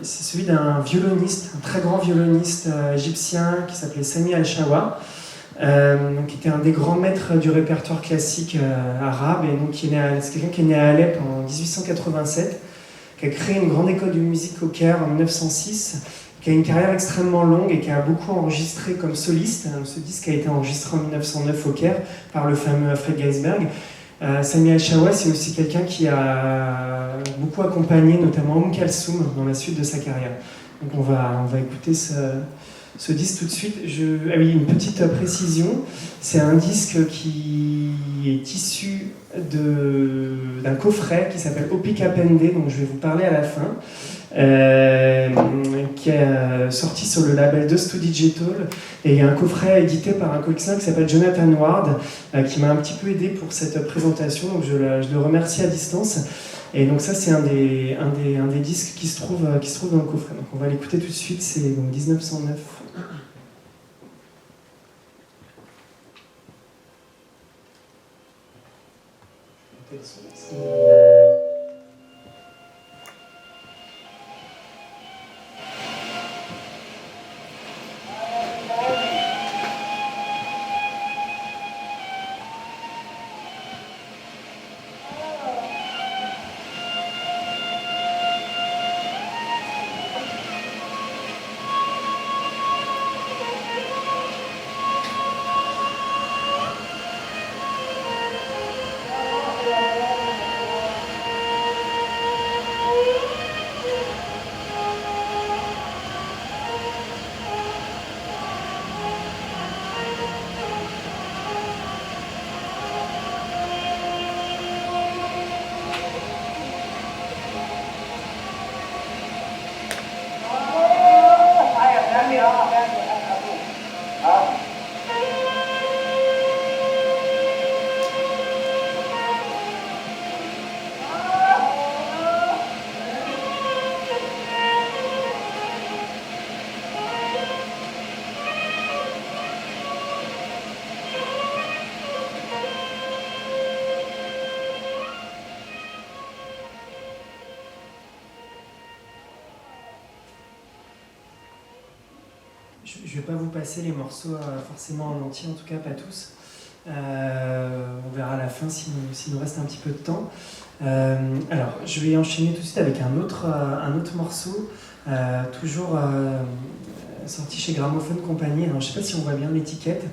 c'est celui d'un violoniste, un très grand violoniste égyptien qui s'appelait Sami Al-Shawa, qui était un des grands maîtres du répertoire classique arabe, et donc c'est quelqu'un qui est né à Alep en 1887, qui a créé une grande école de musique au Caire en 1906, qui a une carrière extrêmement longue et qui a beaucoup enregistré comme soliste. Ce disque a été enregistré en 1909 au Caire par le fameux Fred Geisberg. Sami Al-Shawa, c'est aussi quelqu'un qui a beaucoup accompagné notamment Kalsoum dans la suite de sa carrière. Donc on va écouter ce disque tout de suite. Ah oui, une petite précision, c'est un disque qui est issu d'un coffret qui s'appelle Opica Pende, dont je vais vous parler à la fin, qui est sorti sur le label Dust to Digital, et il y a un coffret édité par un collectionneur qui s'appelle Jonathan Ward, qui m'a un petit peu aidé pour cette présentation, donc je le remercie à distance. Et donc ça c'est un des disques qui se trouve dans le coffret. Donc on va l'écouter tout de suite, c'est donc 1909. je ne vais pas vous passer les morceaux forcément en entier, en tout cas pas tous. On verra à la fin s'il nous reste un petit peu de temps. Alors, je vais enchaîner tout de suite avec un autre morceau, toujours sorti chez Gramophone Compagnie. Alors, je ne sais pas si on voit bien l'étiquette.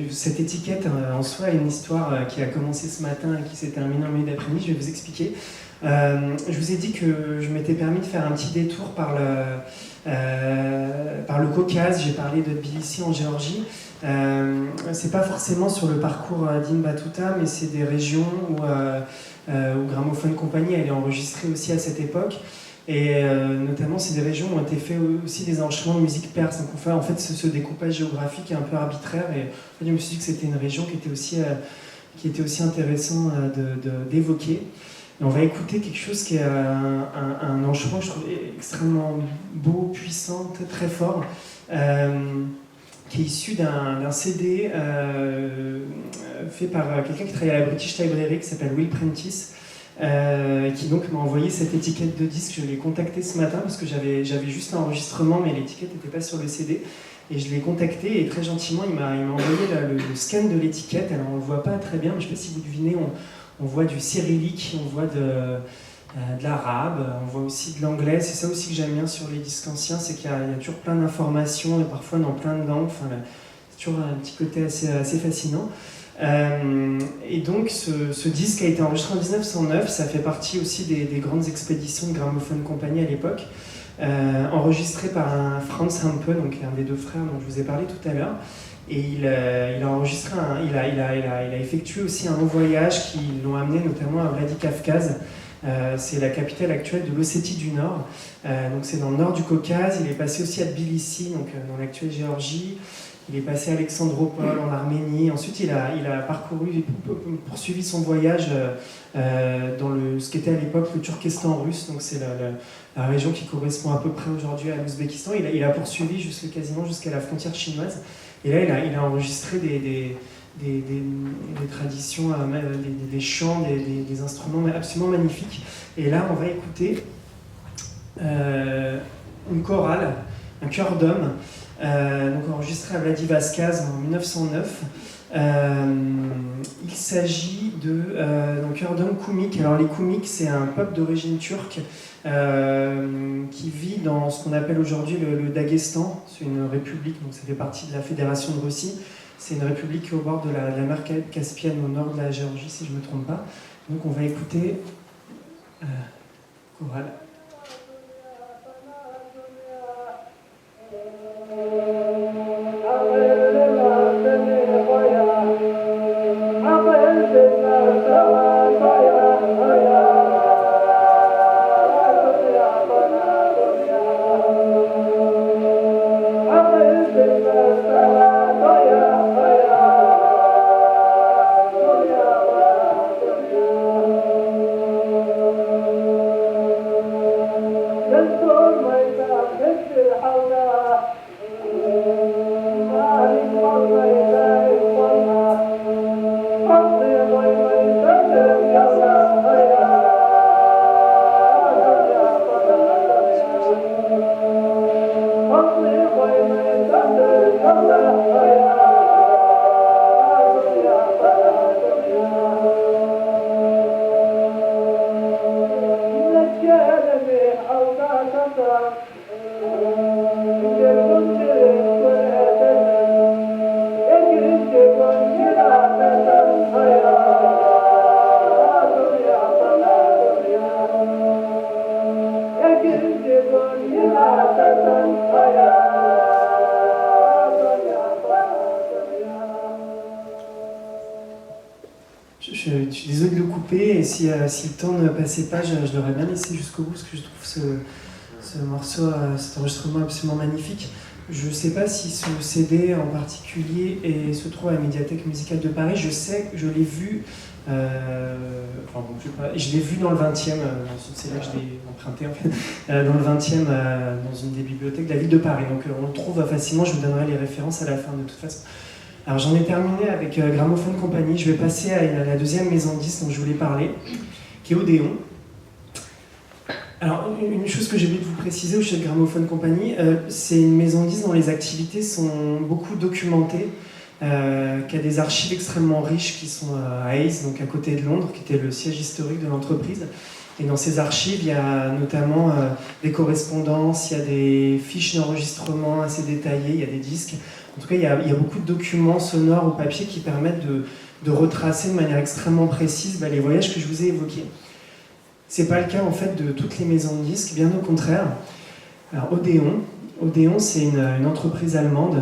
Cette étiquette en soi a une histoire qui a commencé ce matin et qui s'est terminée en milieu d'après-midi. Je vais vous expliquer. Je vous ai dit que je m'étais permis de faire un petit détour par le Caucase. J'ai parlé de Tbilissi en Géorgie. C'est pas forcément sur le parcours d'Ibn Battuta, mais c'est des régions où Gramophone Compagnie elle est enregistrée aussi à cette époque. Et notamment, c'est des régions où ont été faits aussi des enregistrements de musique perse. Donc on fait en fait ce découpage géographique est un peu arbitraire. Et en fait, je me suis dit que c'était une région qui était aussi intéressant d'évoquer. Et on va écouter quelque chose qui est un enregistrement que je trouve extrêmement beau, puissant, très fort, qui est issu d'un CD fait par quelqu'un qui travaille à la British Library, qui s'appelle Will Prentice, qui donc m'a envoyé cette étiquette de disque. Je l'ai contacté ce matin parce que j'avais juste l'enregistrement, mais l'étiquette n'était pas sur le CD. Et je l'ai contacté et très gentiment, il m'a envoyé le scan de l'étiquette. Alors on ne le voit pas très bien, mais je ne sais pas si vous devinez, on voit du cyrillique, on voit de l'arabe, on voit aussi de l'anglais. C'est ça aussi que j'aime bien sur les disques anciens, c'est qu'il y a toujours plein d'informations et parfois dans plein de langues. Enfin, c'est toujours un petit côté assez fascinant. Et donc ce disque a été enregistré en 1909, ça fait partie aussi des grandes expéditions de Gramophone Compagnie à l'époque, enregistré par un Franz Hampe, donc un des deux frères dont je vous ai parlé tout à l'heure. Et il a enregistré, il a effectué aussi un long voyage qui l'ont amené notamment à Vladikavkaz. C'est la capitale actuelle de l'Ossétie du Nord. Donc c'est dans le nord du Caucase. Il est passé aussi à Tbilissi, donc dans l'actuelle Géorgie. Il est passé à Alexandropol en Arménie. Ensuite, il a poursuivi son voyage dans ce qu'était à l'époque le Turkestan russe. Donc c'est la région qui correspond à peu près aujourd'hui à l'Ouzbékistan. Il a poursuivi quasiment jusqu'à la frontière chinoise. Et là, il a enregistré des traditions, des chants, des instruments absolument magnifiques. Et là, on va écouter une chorale, un chœur d'hommes, donc enregistré à Vladivostok en 1909. Il s'agit d'un chœur d'hommes koumik. Alors les koumiks, c'est un peuple d'origine turque qui vit dans ce qu'on appelle aujourd'hui le Daghestan. C'est une république, donc ça fait partie de la Fédération de Russie. C'est une république qui est au bord de la mer Caspienne, au nord de la Géorgie, si je ne me trompe pas. Donc on va écouter chorale. Je suis désolé de le couper, et si le temps ne passait pas, je l'aurais bien laissé jusqu'au bout, parce que je trouve ce morceau, cet enregistrement absolument magnifique. Je ne sais pas si ce CD en particulier se trouve à la Médiathèque musicale de Paris. Je sais que je l'ai vu, je l'ai vu dans le 20e, c'est là que je l'ai emprunté en fait, dans le 20e, dans une des bibliothèques de la ville de Paris. Donc on le trouve facilement, je vous donnerai les références à la fin de toute façon. Alors j'en ai terminé avec Gramophone Compagnie. Je vais passer à la deuxième maison de disques dont je voulais parler, qui est Odéon. Alors, une chose que j'ai oublié de vous préciser chez Gramophone Company, c'est une maison de disques dont les activités sont beaucoup documentées, qui a des archives extrêmement riches qui sont à Hayes, donc à côté de Londres, qui était le siège historique de l'entreprise. Et dans ces archives, il y a notamment des correspondances, il y a des fiches d'enregistrement assez détaillées, il y a des disques. En tout cas, il y a beaucoup de documents sonores ou papier qui permettent de retracer de manière extrêmement précise les voyages que je vous ai évoqués. C'est pas le cas en fait de toutes les maisons de disques, bien au contraire. Alors Odeon, c'est une entreprise allemande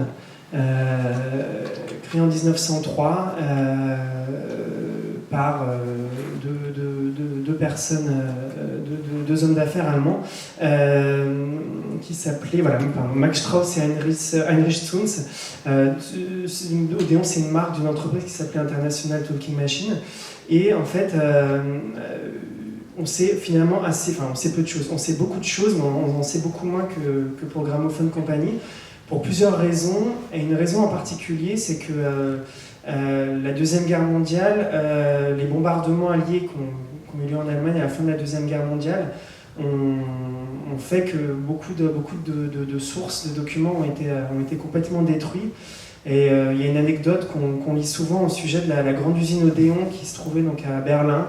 créée en 1903 par deux personnes, deux hommes d'affaires allemands qui s'appelaient Max Strauss et Heinrich Zunz. Odeon, c'est une marque d'une entreprise qui s'appelait International Talking Machine. Et en fait, on sait finalement on sait peu de choses. On sait beaucoup de choses, mais on en sait beaucoup moins que pour Gramophone Company, pour plusieurs raisons. Et une raison en particulier, c'est que la Deuxième Guerre mondiale, les bombardements alliés qui ont eu lieu en Allemagne à la fin de la Deuxième Guerre mondiale, ont fait que beaucoup de sources, de documents ont été complètement détruits. Et il y a une anecdote qu'on lit souvent au sujet de la grande usine Odéon qui se trouvait donc à Berlin,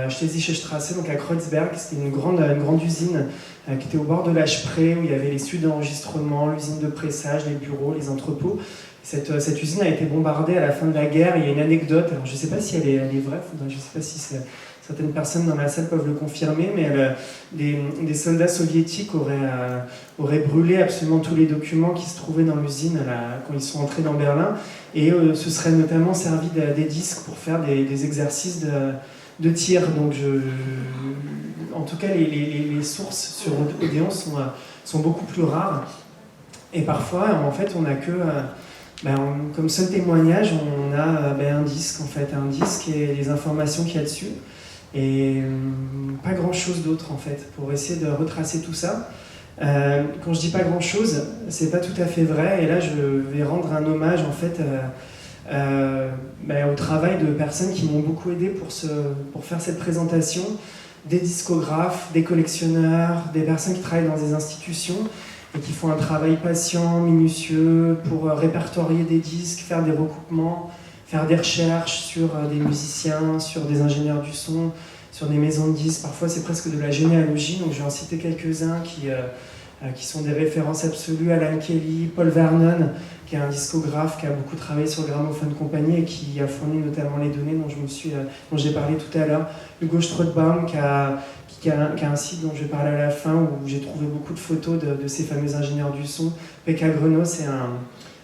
Schlesische Straße, donc à Kreuzberg. C'était une grande usine qui était au bord de la Spree, où il y avait les studios d'enregistrement, l'usine de pressage, les bureaux, les entrepôts. Cette usine a été bombardée à la fin de la guerre. Il y a une anecdote, alors je ne sais pas si elle est vraie, je ne sais pas si certaines personnes dans la salle peuvent le confirmer, mais des soldats soviétiques auraient brûlé absolument tous les documents qui se trouvaient dans l'usine quand ils sont entrés dans Berlin, et se seraient notamment servi des disques pour faire des exercices de tir. Donc en tout cas, les sources sur Odéon sont beaucoup plus rares, et parfois, en fait, on n'a que... comme seul témoignage, on a un disque, en fait, un disque et les informations qu'il y a dessus. Et pas grand-chose d'autre, en fait, pour essayer de retracer tout ça. Quand je dis pas grand-chose, c'est pas tout à fait vrai. Et là, je vais rendre un hommage, en fait, au travail de personnes qui m'ont beaucoup aidé pour faire cette présentation. Des discographes, des collectionneurs, des personnes qui travaillent dans des institutions et qui font un travail patient, minutieux, pour répertorier des disques, faire des recoupements, faire des recherches sur des musiciens, sur des ingénieurs du son, sur des maisons de disques. Parfois, c'est presque de la généalogie, donc je vais en citer quelques-uns qui sont des références absolues. Alan Kelly, Paul Vernon, qui est un discographe qui a beaucoup travaillé sur Gramophone Company et qui a fourni notamment les données dont j'ai parlé tout à l'heure. Hugo Strootbaum, qui a un site dont je vais parler à la fin, où j'ai trouvé beaucoup de photos de ces fameux ingénieurs du son. Pekka Greno, c'est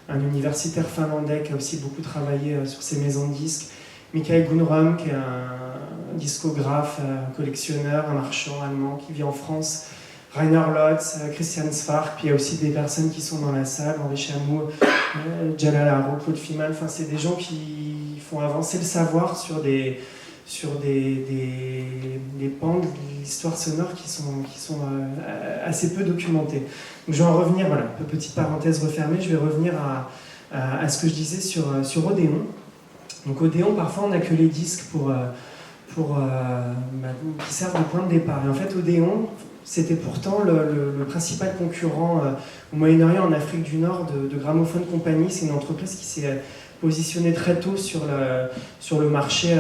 un universitaire finlandais qui a aussi beaucoup travaillé sur ces maisons de disques. Mikael Gunrom, qui est un discographe, un collectionneur, un marchand allemand qui vit en France. Rainer Lotz, Christian Svark, puis il y a aussi des personnes qui sont dans la salle, Henri Chamou, Jalal Haro, Claude Fimal. Enfin, c'est des gens qui font avancer le savoir sur des pans de l'histoire sonore qui sont assez peu documentés. Donc, je vais en revenir, voilà, petite parenthèse refermée, je vais revenir à ce que je disais sur Odéon. Donc Odéon, parfois on n'a que les disques qui servent de point de départ. Et en fait, Odéon, c'était pourtant le principal concurrent au Moyen-Orient, en Afrique du Nord, de Gramophone Company. C'est une entreprise qui s'est positionnée très tôt sur le marché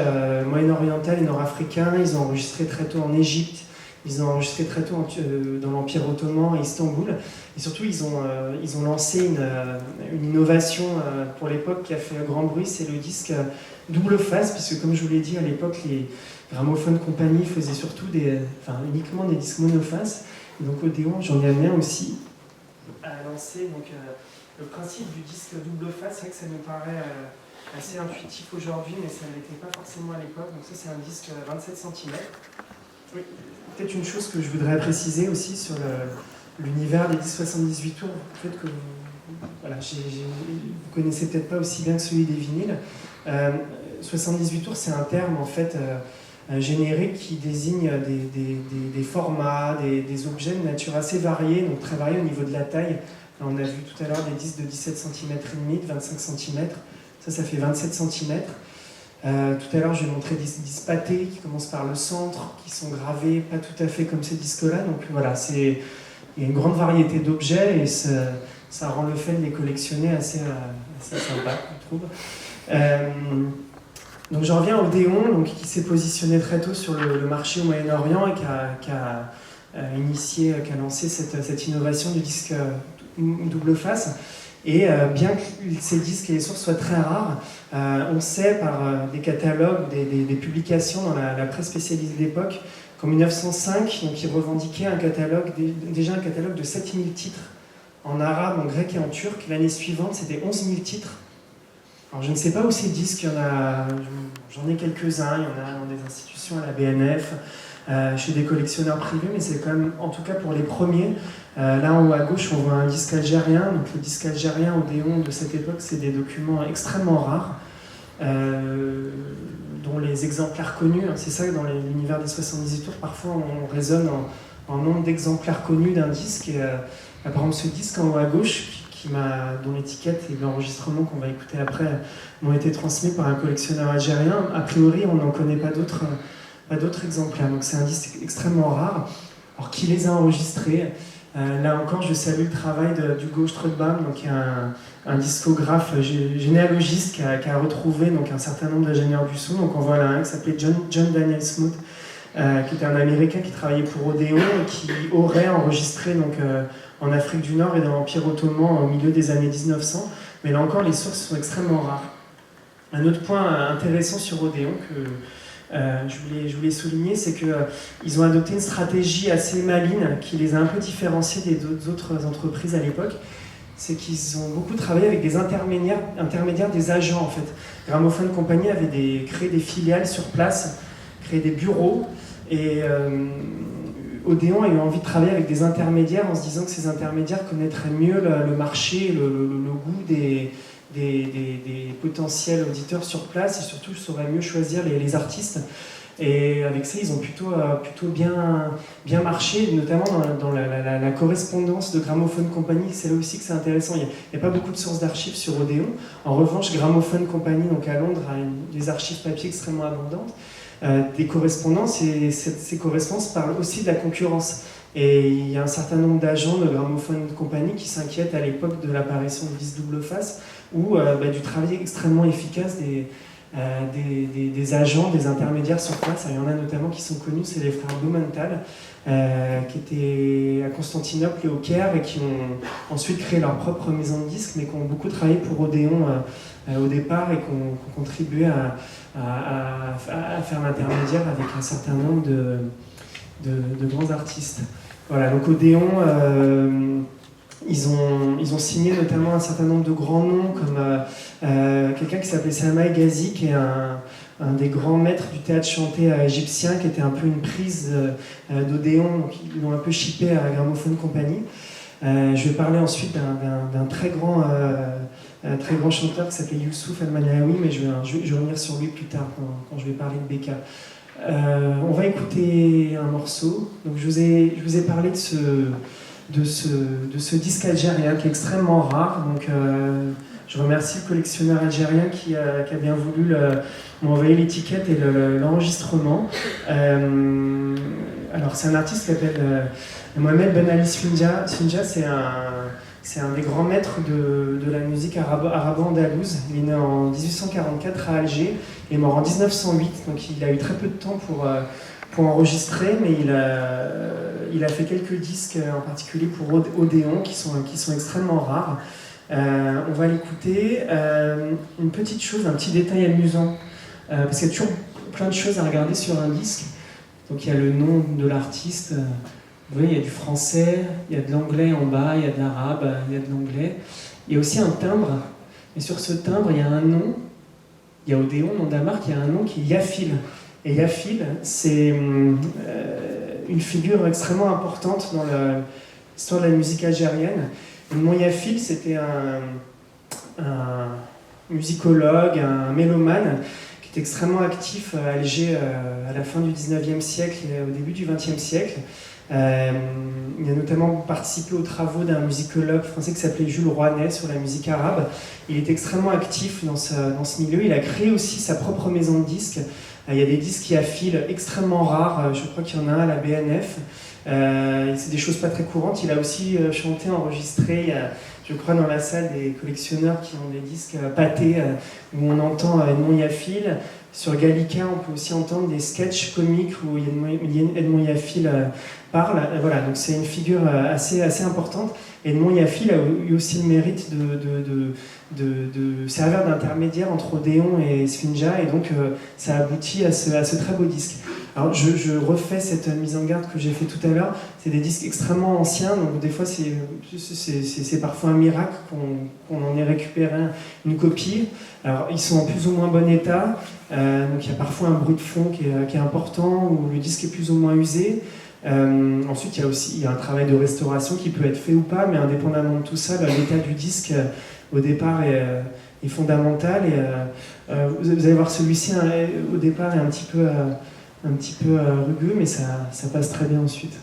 moyen-oriental et nord-africain. Ils ont enregistré très tôt en Égypte, ils ont enregistré très tôt dans l'Empire ottoman et Istanbul. Et surtout, ils ont lancé une innovation pour l'époque qui a fait un grand bruit, c'est le disque double face, puisque comme je vous l'ai dit, à l'époque, les Gramophone Company faisaient surtout uniquement des disques monofaces. Et donc Odéon, j'en ai amené un aussi, à lancer le principe du disque double face. C'est vrai que ça nous paraît assez intuitif aujourd'hui, mais ça ne l'était pas forcément à l'époque. Donc ça, c'est un disque 27 cm. Oui. Peut-être une chose que je voudrais préciser aussi sur l'univers des disques 78 tours, peut-être que vous connaissez peut-être pas aussi bien que celui des vinyles. 78 tours, c'est un terme en fait générique qui désigne des formats, des objets de nature assez variée, donc très variés au niveau de la taille. Là, on a vu tout à l'heure des disques de 17 cm et demi, de 25 cm. Ça fait 27 cm. Tout à l'heure, je vais montrer des disques pâtés qui commencent par le centre, qui sont gravés pas tout à fait comme ces disques-là. Donc voilà, il y a une grande variété d'objets et ça rend le fait de les collectionner assez sympa, je trouve. Donc je reviens au Odéon, donc, qui s'est positionné très tôt sur le marché au Moyen-Orient et qui a qui a lancé cette innovation du disque double face. Et bien que ces disques et les sources soient très rares, on sait par des catalogues, des publications dans la presse spécialisée d'époque qu'en 1905, donc, ils revendiquaient déjà un catalogue de 7000 titres en arabe, en grec et en turc. L'année suivante, c'était 11 000 titres. Alors je ne sais pas où ces disques, j'en ai quelques-uns, il y en a dans des institutions à la BNF, chez des collectionneurs privés, mais c'est quand même, en tout cas pour les premiers, là en haut à gauche on voit un disque algérien. Donc le disque algérien Odéon de cette époque, c'est des documents extrêmement rares, dont les exemplaires connus, c'est ça dans l'univers des 78 tours, parfois on raisonne en nombre d'exemplaires connus d'un disque, et par exemple ce disque en haut à gauche, dont l'étiquette et l'enregistrement qu'on va écouter après m'ont été transmis par un collectionneur algérien. A priori, on n'en connaît pas d'autres exemplaires. Donc c'est un disque extrêmement rare. Alors qui les a enregistrés? Là encore, je salue le travail d'Hugo Strudbaum, donc un discographe généalogiste qui a retrouvé donc un certain nombre d'ingénieurs du son. Donc on voit là un qui s'appelait John Daniel Smoot, qui était un Américain qui travaillait pour Odéon et qui aurait enregistré donc en Afrique du Nord et dans l'Empire ottoman au milieu des années 1900, mais là encore les sources sont extrêmement rares. Un autre point intéressant sur Odéon que je voulais souligner, c'est qu'ils ont adopté une stratégie assez maligne qui les a un peu différenciés des autres entreprises à l'époque. C'est qu'ils ont beaucoup travaillé avec des intermédiaires, des agents en fait. Gramophone Company avait créé des filiales sur place, créé des bureaux, et Odéon a eu envie de travailler avec des intermédiaires en se disant que ces intermédiaires connaîtraient mieux le marché, le goût des potentiels auditeurs sur place, et surtout sauraient mieux choisir les artistes. Et avec ça, ils ont plutôt bien marché, notamment dans la correspondance de Gramophone Company. C'est là aussi que c'est intéressant. Il n'y a pas beaucoup de sources d'archives sur Odéon. En revanche, Gramophone Company, donc à Londres, a des archives papier extrêmement abondantes. Des correspondances, et ces correspondances parlent aussi de la concurrence. Et il y a un certain nombre d'agents de Gramophone Company qui s'inquiètent à l'époque de l'apparition de disques double face ou du travail extrêmement efficace des agents, des intermédiaires sur place. Il y en a notamment qui sont connus, c'est les frères Blumenthal, qui étaient à Constantinople et au Caire et qui ont ensuite créé leur propre maison de disques, mais qui ont beaucoup travaillé pour Odéon au départ et qui ont contribué à faire l'intermédiaire avec un certain nombre de grands artistes. Voilà, donc Odéon, ils ont signé notamment un certain nombre de grands noms, comme quelqu'un qui s'appelait Salma Ghazi, qui est un des grands maîtres du théâtre chanté égyptien, qui était un peu une prise d'Odéon, donc ils l'ont un peu shippé à Gramophone Company. Je vais parler ensuite d'un très grand chanteur qui s'appelait Youssouf El-Maniaoui, mais je vais revenir sur lui plus tard quand je vais parler de Beka. On va écouter un morceau. Donc je vous ai parlé de ce disque algérien qui est extrêmement rare. Donc je remercie le collectionneur algérien qui a bien voulu m'envoyer l'étiquette et l'enregistrement. Alors c'est un artiste qui s'appelle Mohamed Ben Ali Sfinja. Sfinja, c'est un des grands maîtres de la musique arabo-andalouse. Il est né en 1844 à Alger et est mort en 1908, donc il a eu très peu de temps pour enregistrer, mais il a fait quelques disques, en particulier pour Odéon, qui sont extrêmement rares. On va l'écouter. Une petite chose, un petit détail amusant, parce qu'il y a toujours plein de choses à regarder sur un disque. Donc il y a le nom de l'artiste. Vous voyez, il y a du français, il y a de l'anglais en bas, il y a de l'arabe, il y a de l'anglais. Il y a aussi un timbre, et sur ce timbre, il y a un nom. Il y a Odéon, nom de la marque, il y a un nom qui est Yafil. Et Yafil, c'est une figure extrêmement importante dans l'histoire de la musique algérienne. Le nom Yafil, c'était un musicologue, un mélomane, qui était extrêmement actif à Alger à la fin du 19e siècle et au début du 20e siècle. Il a notamment participé aux travaux d'un musicologue français qui s'appelait Jules Rouanet sur la musique arabe. Il est extrêmement actif dans ce milieu. Il a créé aussi sa propre maison de disques. Il y a des disques qui affilent extrêmement rares. Je crois qu'il y en a un à la BNF. C'est des choses pas très courantes. Il a aussi chanté, enregistré, je crois, dans la salle des collectionneurs qui ont des disques pâtés où on entend Edmond Yafil. Sur Gallica, on peut aussi entendre des sketchs comiques où Edmond Yafil parle. Voilà, donc c'est une figure assez importante. Edmond Yafil a eu aussi le mérite de servir d'intermédiaire entre Odéon et Sfinja, et donc ça aboutit à ce très beau disque. Alors je refais cette mise en garde que j'ai fait tout à l'heure. C'est des disques extrêmement anciens, donc des fois c'est parfois un miracle qu'on en ait récupéré une copie. Alors ils sont en plus ou moins bon état, donc il y a parfois un bruit de fond qui est important, ou le disque est plus ou moins usé. Ensuite il y a un travail de restauration qui peut être fait ou pas, mais indépendamment de tout ça, l'état du disque au départ est fondamental. Et vous allez voir, celui-ci au départ est un petit peu rugueux, mais ça passe très bien ensuite.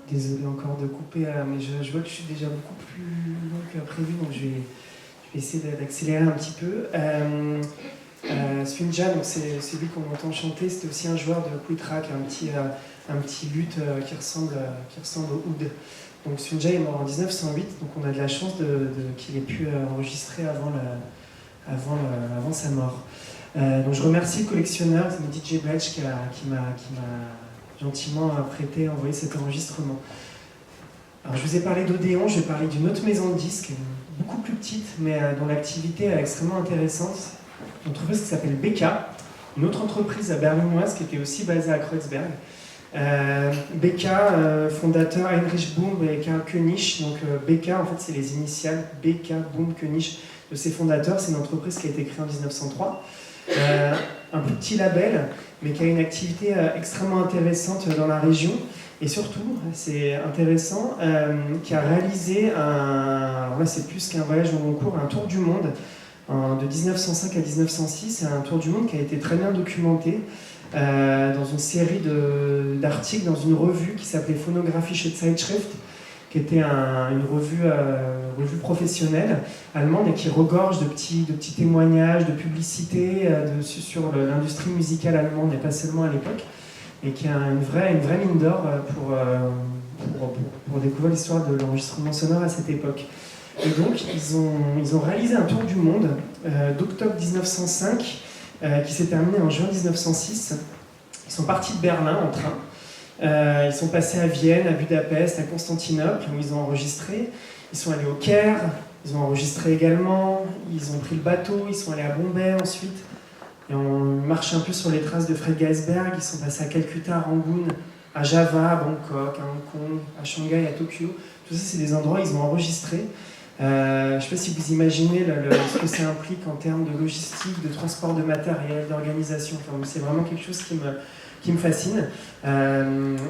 Désolé encore de couper, mais je vois que je suis déjà beaucoup plus long que prévu, donc je vais essayer d'accélérer un petit peu. Sfinja, donc c'est lui qu'on entend chanter, c'était aussi un joueur de quick-track, un petit luth qui ressemble au oud. Donc Sfinja est mort en 1908, donc on a de la chance qu'il ait pu enregistrer avant sa mort. Donc je remercie le collectionneur, c'est DJ Bletch qui m'a gentiment envoyé cet enregistrement. Alors je vous ai parlé d'Odéon, je vais parler d'une autre maison de disques, beaucoup plus petite, mais dont l'activité est extrêmement intéressante. Une entreprise qui s'appelle Beka, une autre entreprise berlinoise qui était aussi basée à Kreuzberg. Beka, fondateur Heinrich Boom et Karl König. Donc Beka, en fait, c'est les initiales Beka, Boom, König de ses fondateurs. C'est une entreprise qui a été créée en 1903. Un plus petit label, mais qui a une activité extrêmement intéressante dans la région. Et surtout, c'est intéressant, qui a réalisé alors là c'est plus qu'un voyage au long cours, un tour du monde de 1905 à 1906. C'est un tour du monde qui a été très bien documenté dans une série d'articles dans une revue qui s'appelait Phonographische Zeitschrift, qui était une revue professionnelle allemande et qui regorge de petits témoignages, de publicités sur l'industrie musicale allemande, et pas seulement à l'époque, et qui a une vraie mine d'or pour découvrir l'histoire de l'enregistrement sonore à cette époque. Et donc, ils ont réalisé un tour du monde d'octobre 1905 qui s'est terminé en juin 1906. Ils sont partis de Berlin en train. Ils sont passés à Vienne, à Budapest, à Constantinople, où ils ont enregistré. Ils sont allés au Caire, ils ont enregistré également. Ils ont pris le bateau, ils sont allés à Bombay ensuite. Et on marche un peu sur les traces de Fred Geisberg. Ils sont passés à Calcutta, à Rangoon, à Java, à Bangkok, à Hong Kong, à Shanghai, à Tokyo. Tout ça, c'est des endroits où ils ont enregistré. Je ne sais pas si vous imaginez ce que ça implique en termes de logistique, de transport de matériel, d'organisation. Enfin, c'est vraiment quelque chose qui me fascine.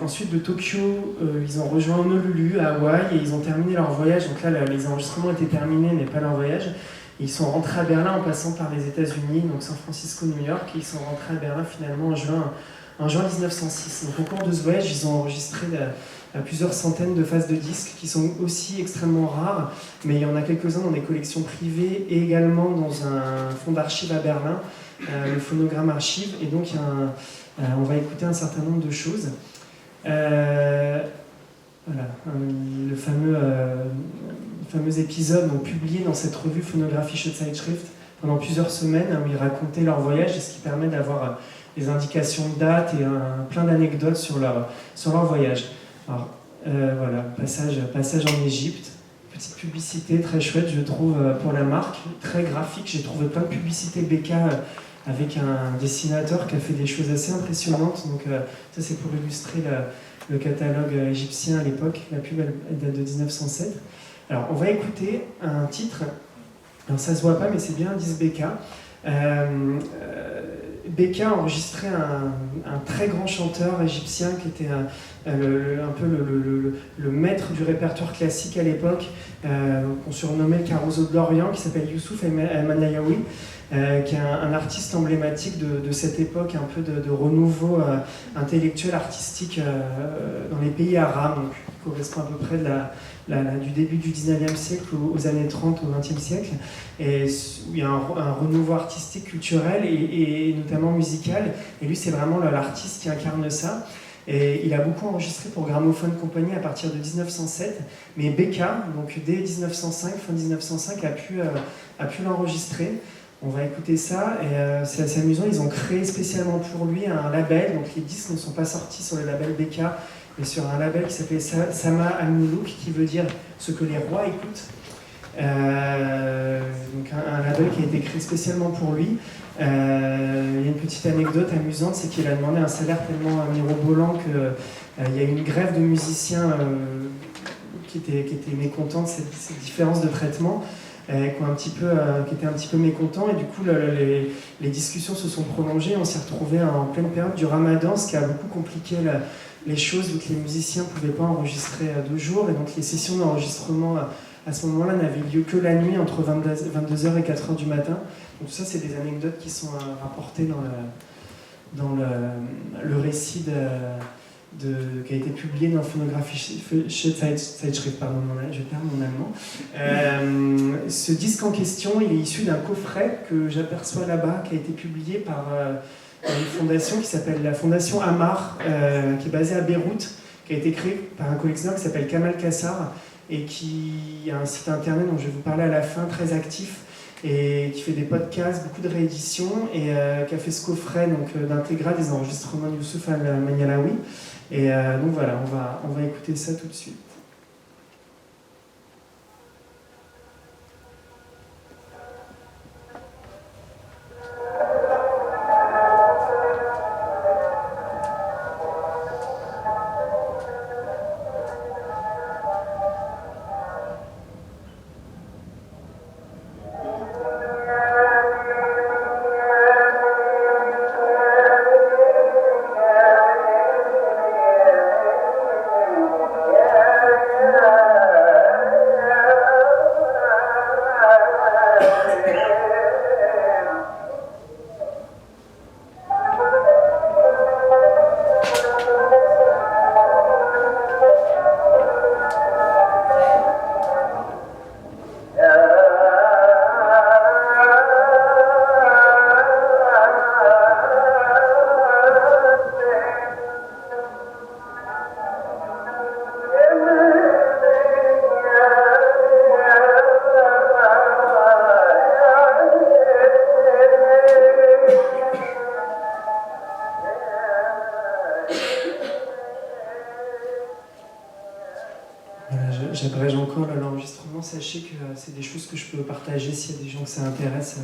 Ensuite, de Tokyo, ils ont rejoint Honolulu, à Hawaï, et ils ont terminé leur voyage. Donc là, les enregistrements étaient terminés, mais pas leur voyage. Et ils sont rentrés à Berlin en passant par les États-Unis, donc San Francisco, New York, et ils sont rentrés à Berlin finalement en juin 1906. Donc au cours de ce voyage, ils ont enregistré plusieurs centaines de phases de disques qui sont aussi extrêmement rares, mais il y en a quelques-uns dans des collections privées et également dans un fonds d'archives à Berlin. le phonogramme archive, et donc on va écouter un certain nombre de choses. Voilà, le fameux épisode donc, publié dans cette revue Phonographische Zeitschrift pendant plusieurs semaines, où ils racontaient leur voyage, et ce qui permet d'avoir des indications de date et plein d'anecdotes sur leur voyage. Alors, voilà, passage en Égypte, petite publicité très chouette, je trouve, pour la marque, très graphique. J'ai trouvé plein de publicités BK avec un dessinateur qui a fait des choses assez impressionnantes. Donc, ça, c'est pour illustrer le catalogue égyptien à l'époque. La pub, elle date de 1907. Alors, on va écouter un titre. Alors, ça se voit pas, mais c'est bien un 10 BK. Beka a enregistré un très grand chanteur égyptien qui était un peu le maître du répertoire classique à l'époque, qu'on surnommait le Caruso de l'Orient, qui s'appelle Youssouf El-Manayawi, qui est un artiste emblématique de cette époque, un peu de renouveau intellectuel, artistique dans les pays arabes, donc qui correspond à peu près du début du 19e siècle aux années 30 au 20e siècle, et il y a un renouveau artistique, culturel et notamment musical, et lui c'est vraiment l'artiste qui incarne ça. Et il a beaucoup enregistré pour Gramophone Company à partir de 1907, mais Beka, donc dès 1905, fin 1905, a pu l'enregistrer. On va écouter ça, et c'est assez amusant, ils ont créé spécialement pour lui un label, donc les disques ne sont pas sortis sur le label Beka, mais sur un label qui s'appelait Sama Al-Muluk, qui veut dire ce que les rois écoutent. Donc un label qui a été créé spécialement pour lui. Il y a une petite anecdote amusante, c'est qu'il a demandé un salaire tellement mirobolant qu'il y a eu une grève de musiciens qui étaient mécontents de cette différence de traitement, qui étaient un petit peu mécontents, et du coup les discussions se sont prolongées. On s'est retrouvé en pleine période du Ramadan, ce qui a beaucoup compliqué les choses, vu que les musiciens ne pouvaient pas enregistrer 2 jours, et donc les sessions d'enregistrement à ce moment-là n'avaient lieu que la nuit, entre 22h et 4h du matin. Donc tout ça, c'est des anecdotes qui sont rapportées dans le récit qui a été publié dans Phonographische Zeitschrift, pardon, je perds mon allemand. Ce disque en question, il est issu d'un coffret que j'aperçois là-bas, qui a été publié par une fondation qui s'appelle la Fondation Amar, qui est basée à Beyrouth, qui a été créée par un collectionneur qui s'appelle Kamal Kassar, et qui a un site internet dont je vais vous parler à la fin, très actif, et qui fait des podcasts, beaucoup de rééditions, et qui a fait ce coffret d'intégral des enregistrements de Youssouf Al-Manyalawi. Et donc voilà, on va écouter ça tout de suite. J'abrège encore l'enregistrement. Sachez que c'est des choses que je peux partager s'il y a des gens que ça intéresse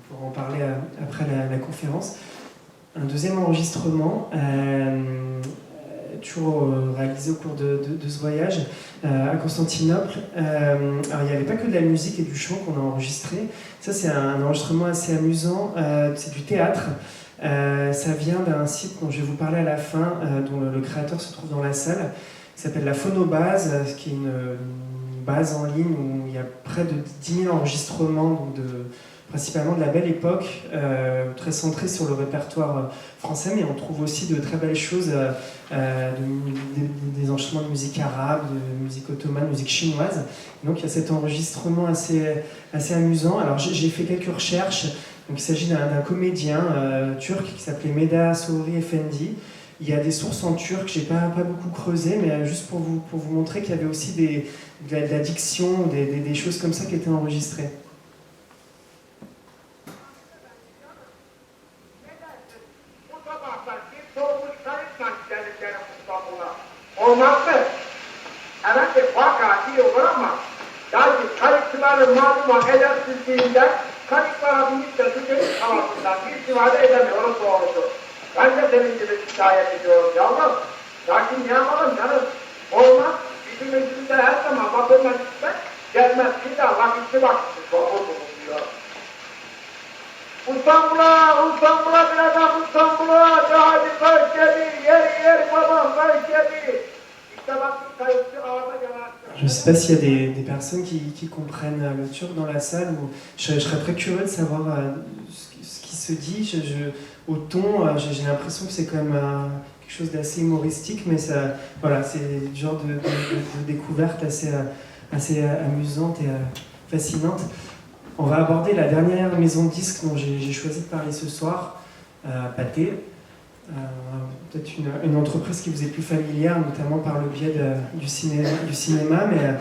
pour en parler après la conférence. Un deuxième enregistrement, toujours réalisé au cours de ce voyage à Constantinople. Alors il n'y avait pas que de la musique et du chant qu'on a enregistré. Ça c'est un enregistrement assez amusant, c'est du théâtre. Ça vient d'un site dont je vais vous parler à la fin, dont le créateur se trouve dans la salle, qui s'appelle la Phonobase, qui est une base en ligne où il y a près de 10 000 enregistrements, donc principalement de la belle époque, très centré sur le répertoire français, mais on trouve aussi de très belles choses, des enregistrements de musique arabe, de musique ottomane, de musique chinoise. Donc il y a cet enregistrement assez amusant. Alors j'ai fait quelques recherches. Donc il s'agit d'un comédien turc qui s'appelait Meda Souri Efendi. Il y a des sources en turc, j'ai pas beaucoup creusé, mais juste pour vous montrer qu'il y avait aussi de la diction, des choses comme ça qui étaient enregistrées. Ben de senin gibi şikayet ediyorum yavrum. Lakin ne yapalım canım? Olmaz. Bizim ülkemizde her zaman bakılmak ister. Gelmez. Bir daha vakitli vakitli bulunuyor. İstanbul'a bir adam İstanbul'a. Hadi kaç geldi. Yer babam kaç geldi. İşte bak bir kayıpçı ağda gelen. Je ne sais pas s'il y a des personnes qui comprennent le turc dans la salle. Ou je serais très curieux de savoir ce qui se dit. Au ton, j'ai l'impression que c'est quand même quelque chose d'assez humoristique, mais ça, voilà, c'est le genre de découverte assez amusante et fascinante. On va aborder la dernière maison de disques dont j'ai choisi de parler ce soir, Pathé. Peut-être une entreprise qui vous est plus familière, notamment par le biais du cinéma, mais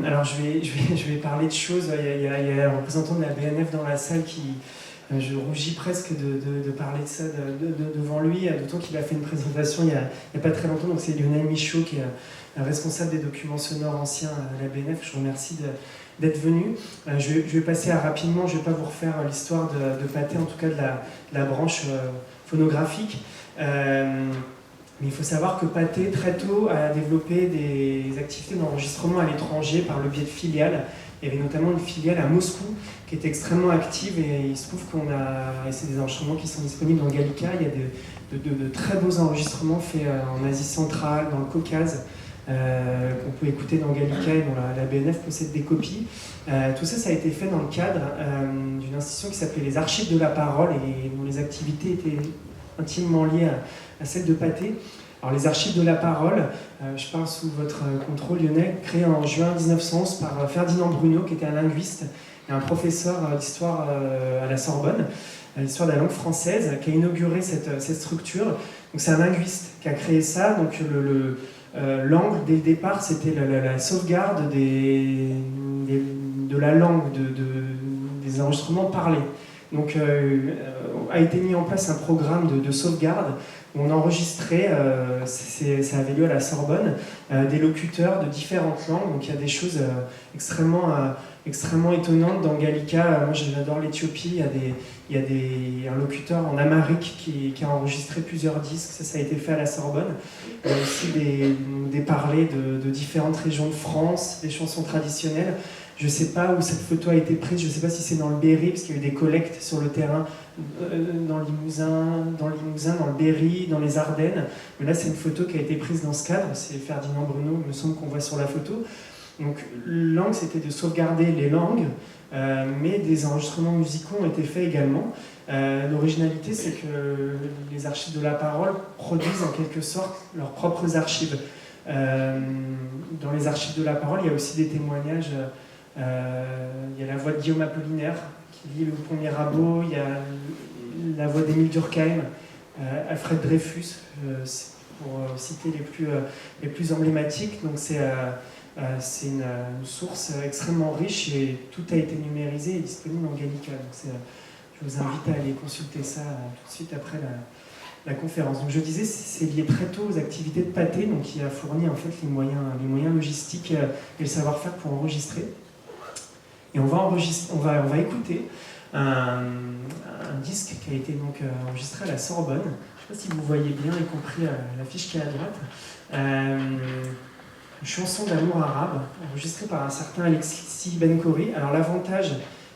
alors je vais parler de choses. Il y a un représentant de la BNF dans la salle qui... Je rougis presque de parler de ça devant lui, d'autant qu'il a fait une présentation il n'y a pas très longtemps. Donc c'est Lionel Michaud qui est responsable des documents sonores anciens à la BNF. Je vous remercie d'être venu. Je vais passer rapidement, je ne vais pas vous refaire l'histoire de Pathé, en tout cas de la branche phonographique. Mais il faut savoir que Pathé, très tôt, a développé des activités d'enregistrement à l'étranger par le biais de filiales. Il y avait notamment une filiale à Moscou qui était extrêmement active, et il se trouve et c'est des enregistrements qui sont disponibles dans Gallica. Il y a de très beaux enregistrements faits en Asie centrale, dans le Caucase, qu'on peut écouter dans Gallica et dont la BNF possède des copies. Tout ça, ça a été fait dans le cadre d'une institution qui s'appelait les Archives de la Parole et dont les activités étaient intimement liées à celles de Pathé. Alors les Archives de la Parole, je parle sous votre contrôle, Lionel, créées en juin 1911 par Ferdinand Bruno, qui était un linguiste et un professeur d'histoire à la Sorbonne, l'histoire de la langue française, qui a inauguré cette structure. Donc c'est un linguiste qui a créé ça. Donc l'angle dès le départ, c'était la sauvegarde de la langue, des enregistrements parlés. Donc a été mis en place un programme de sauvegarde où on enregistrait, ça avait lieu à la Sorbonne, des locuteurs de différentes langues. Donc il y a des choses extrêmement étonnantes dans Gallica. Moi j'adore l'Éthiopie, il y a un locuteur en amharique qui a enregistré plusieurs disques, ça a été fait à la Sorbonne. Il y a aussi des parlers de différentes régions de France, des chansons traditionnelles. Je ne sais pas où cette photo a été prise, je ne sais pas si c'est dans le Berry, parce qu'il y a eu des collectes sur le terrain dans le Limousin, dans le Berry, dans les Ardennes. Mais là, c'est une photo qui a été prise dans ce cadre, c'est Ferdinand Bruno, il me semble qu'on voit sur la photo. Donc l'angle, c'était de sauvegarder les langues, mais des enregistrements musicaux ont été faits également. L'originalité, c'est que les Archives de la Parole produisent en quelque sorte leurs propres archives. Dans les Archives de la Parole, il y a aussi des témoignages. Il y a la voix de Guillaume Apollinaire qui lit le Pont Mirabeau, il y a la voix d'Émile Durkheim, Alfred Dreyfus, pour citer les plus emblématiques. Donc c'est une source extrêmement riche et tout a été numérisé et disponible en Gallica. Donc je vous invite à aller consulter ça tout de suite après la conférence. Donc je disais, c'est lié très tôt aux activités de Pathé, donc qui a fourni en fait les moyens logistiques et le savoir-faire pour enregistrer. Et on va écouter un disque qui a été donc enregistré à la Sorbonne. Je ne sais pas si vous voyez bien, y compris l'affiche qui est à droite. Une chanson d'amour arabe, enregistrée par un certain Alexis Benkouri. Alors l'avantage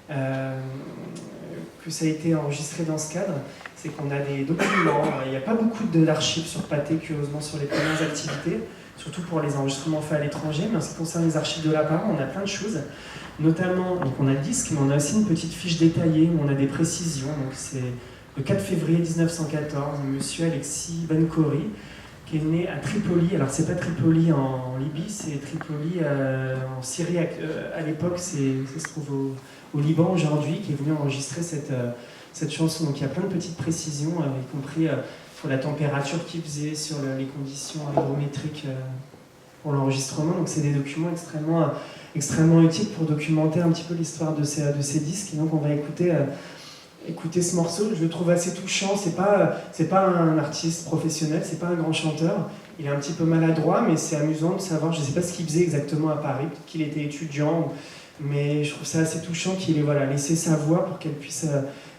que ça a été enregistré dans ce cadre, c'est qu'on a des documents. Il n'y a pas beaucoup d'archives sur Pathé, curieusement, sur les premières activités, surtout pour les enregistrements faits à l'étranger. Mais en ce qui concerne les Archives de la Parole, on a plein de choses. Notamment, donc on a le disque, mais on a aussi une petite fiche détaillée où on a des précisions. Donc c'est le 4 février 1914, monsieur Alexis Benkouri, qui est née à Tripoli. Alors c'est pas Tripoli en Libye, c'est Tripoli en Syrie à l'époque, ça se trouve au Liban aujourd'hui, qui est venu enregistrer cette chanson. Donc il y a plein de petites précisions, y compris sur la température qu'il faisait, sur les conditions hygrométriques pour l'enregistrement. Donc c'est des documents extrêmement utiles pour documenter un petit peu l'histoire de ces disques. Et donc on va écouter ce morceau. Je le trouve assez touchant. C'est pas un artiste professionnel, c'est pas un grand chanteur. Il est un petit peu maladroit, mais c'est amusant de savoir. Je sais pas ce qu'il faisait exactement à Paris. Peut-être qu'il était étudiant, mais je trouve ça assez touchant qu'il ait laissé sa voix pour qu'elle puisse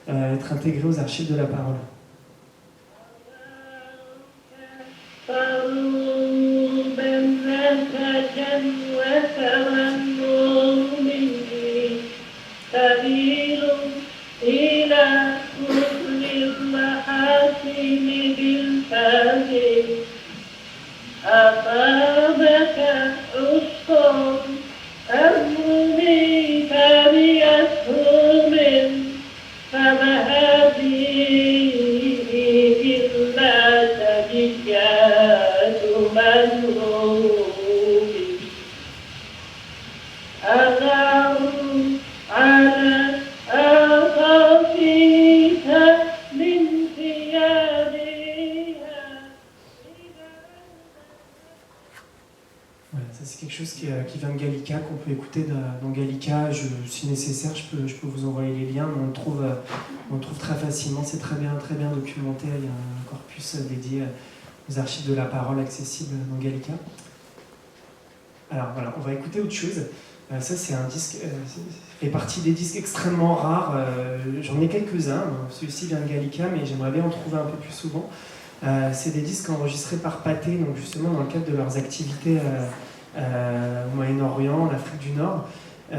être intégrée aux archives de la parole. Qui vient de Gallica, qu'on peut écouter dans Gallica. Si nécessaire, je peux vous envoyer les liens, mais on le trouve très facilement. C'est très bien documenté. Il y a un corpus dédié aux archives de la parole accessible dans Gallica. Alors voilà, on va écouter autre chose. Ça, c'est un disque, fait partie des disques extrêmement rares. J'en ai quelques-uns. Celui-ci vient de Gallica, mais j'aimerais bien en trouver un peu plus souvent. C'est des disques enregistrés par Pathé, donc justement dans le cadre de leurs activités au Moyen-Orient, en Afrique du Nord. Tout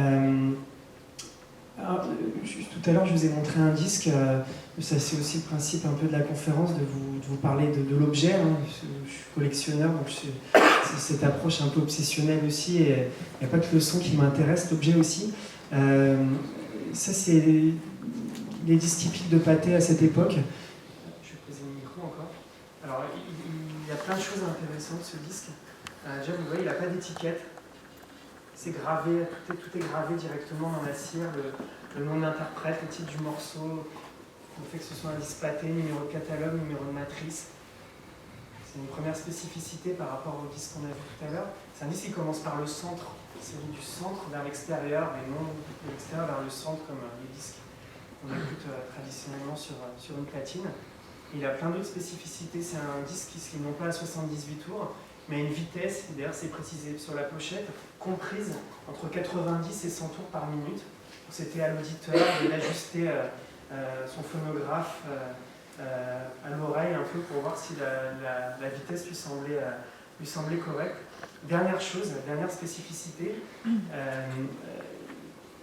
à l'heure, je vous ai montré un disque. Ça, c'est aussi le principe un peu de la conférence, de vous parler de l'objet. Je suis collectionneur, donc c'est cette approche un peu obsessionnelle aussi. Et il n'y a pas que le son qui m'intéresse, l'objet aussi. Ça, c'est les disques typiques de Pathé à cette époque. Je vais poser le micro encore. Alors, il y a plein de choses intéressantes, ce disque. Déjà, vous voyez, il n'a pas d'étiquette. C'est gravé, tout est gravé directement dans la cire, le nom de l'interprète, le titre du morceau, le fait que ce soit un disque Pathé, numéro de catalogue, numéro de matrice. C'est une première spécificité par rapport au disque qu'on a vu tout à l'heure. C'est un disque qui commence par le centre, c'est du centre vers l'extérieur, et non de l'extérieur vers le centre comme les disques qu'on écoute traditionnellement sur une platine. Et il a plein d'autres spécificités. C'est un disque qui se lit non pas à 78 tours, mais à une vitesse, d'ailleurs c'est précisé sur la pochette, comprise entre 90 et 100 tours par minute. C'était à l'auditeur d'ajuster son phonographe à l'oreille un peu pour voir si la vitesse lui semblait correcte. Dernière spécificité,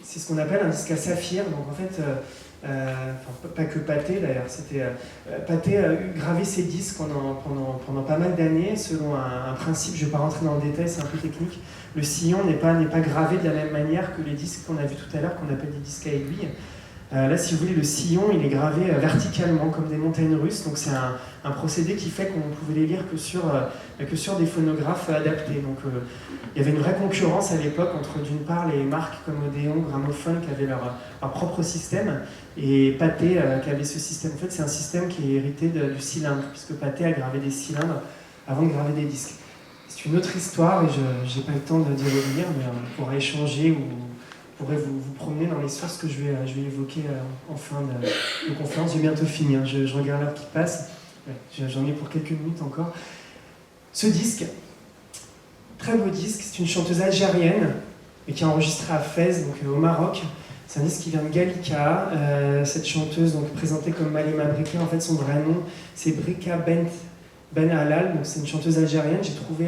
c'est ce qu'on appelle un disque à saphir. Donc en fait, pas que Pathé d'ailleurs, Pathé a gravé ses disques pendant pas mal d'années selon un principe. Je ne vais pas rentrer dans le détail, c'est un peu technique. Le sillon n'est pas gravé de la même manière que les disques qu'on a vus tout à l'heure, qu'on appelle des disques à aiguille. Là, si vous voulez, le sillon, il est gravé verticalement, comme des montagnes russes. Donc c'est un procédé qui fait qu'on pouvait les lire que sur des phonographes adaptés. Donc il y avait une vraie concurrence à l'époque entre, d'une part, les marques comme Odéon, Gramophone, qui avaient leur propre système, et Pathé, qui avait ce système. En fait, c'est un système qui est hérité du cylindre, puisque Pathé a gravé des cylindres avant de graver des disques. C'est une autre histoire, et je n'ai pas le temps d'y revenir, mais on pourra échanger ou pourrez vous promener dans les sources que je vais évoquer en fin de conférence. J'ai bientôt fini, hein. Je regarde l'heure qui passe. Ouais, j'en ai pour quelques minutes encore. Ce disque, très beau disque, c'est une chanteuse algérienne et qui a enregistré à Fès, donc au Maroc. C'est un disque qui vient de Gallica. Cette chanteuse, donc présentée comme Malema Brika, en fait son vrai nom c'est Brika Ben Halal, donc c'est une chanteuse algérienne. J'ai trouvé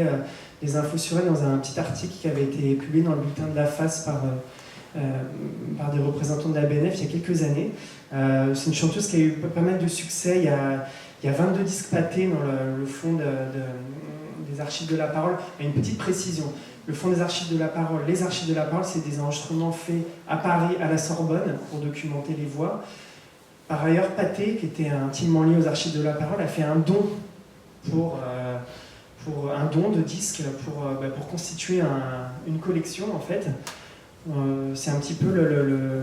des infos sur elle dans un petit article qui avait été publié dans le bulletin de la FAS par des représentants de la BNF il y a quelques années. C'est une chanteuse qui a eu pas mal de succès. Il y a 22 disques Pathé dans le fond des archives de la parole. Il y a une petite précision. Le fond des archives de la parole, les archives de la parole, c'est des enregistrements faits à Paris, à la Sorbonne, pour documenter les voix. Par ailleurs, Pathé, qui était intimement lié aux archives de la parole, a fait un don pour pour un don de disques pour constituer une collection en fait. C'est un petit peu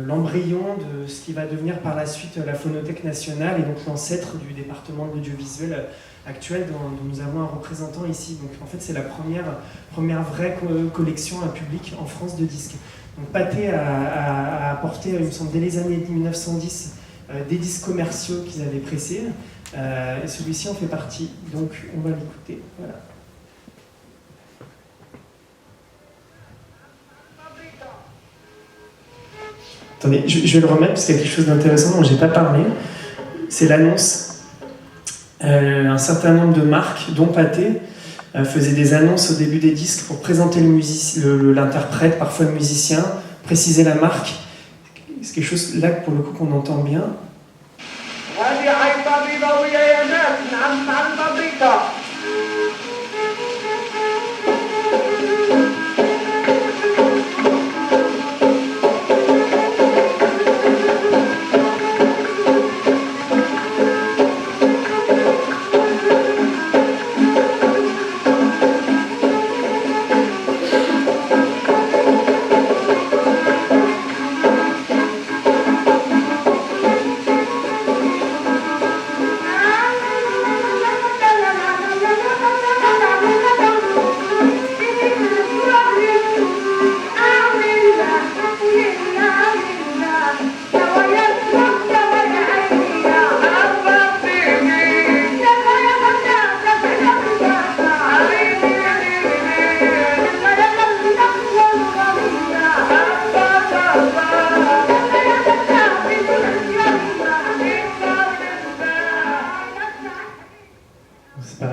l'embryon de ce qui va devenir par la suite la Phonothèque nationale et donc l'ancêtre du département de l'audiovisuel actuel dont nous avons un représentant ici. Donc en fait c'est la première vraie collection publique en France de disques. Donc Pathé a apporté, il me semble, dès les années 1910 des disques commerciaux qu'ils avaient pressés et celui-ci en fait partie. Donc on va l'écouter. Voilà. Attendez, je vais le remettre parce qu'il y a quelque chose d'intéressant dont je n'ai pas parlé. C'est l'annonce. Un certain nombre de marques, dont Pathé, faisaient des annonces au début des disques pour présenter l'interprète, parfois le musicien, préciser la marque. C'est quelque chose là pour le coup qu'on entend bien.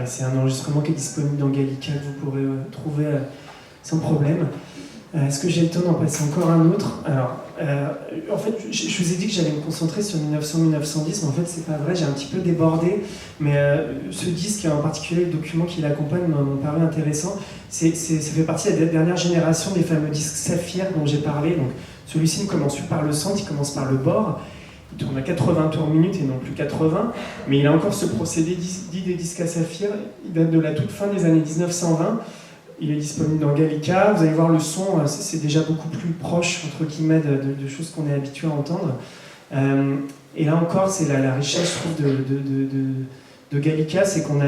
C'est un enregistrement qui est disponible dans Gallica que vous pourrez trouver sans problème. Est-ce que j'ai le temps d'en passer encore un autre? Alors, en fait, je vous ai dit que j'allais me concentrer sur 1900-1910, mais en fait, c'est pas vrai, j'ai un petit peu débordé. Mais ce disque, en particulier le document qui l'accompagne, m'a paru intéressant. Ça fait partie de la dernière génération des fameux disques Saphir dont j'ai parlé. Donc, celui-ci ne commence plus par le centre, il commence par le bord. Il tourne à 80 tours minute et non plus 80, mais il a encore ce procédé dit des disques à saphir. Il date de la toute fin des années 1920. Il est disponible dans Gallica. Vous allez voir le son, c'est déjà beaucoup plus proche, entre guillemets, de choses qu'on est habitué à entendre. Et là encore, c'est la richesse, je trouve, de Gallica, c'est qu'on a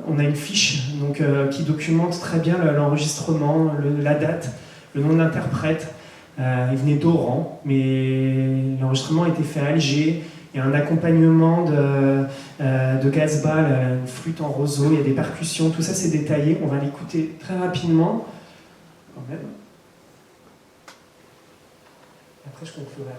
on a une fiche donc, qui documente très bien l'enregistrement, la date, le nom de l'interprète. Il venait d'Oran, mais l'enregistrement a été fait à Alger. Il y a un accompagnement de Gazba, une flûte en roseau, il y a des percussions, tout ça c'est détaillé. On va l'écouter très rapidement. Quand même. Après je conclurai.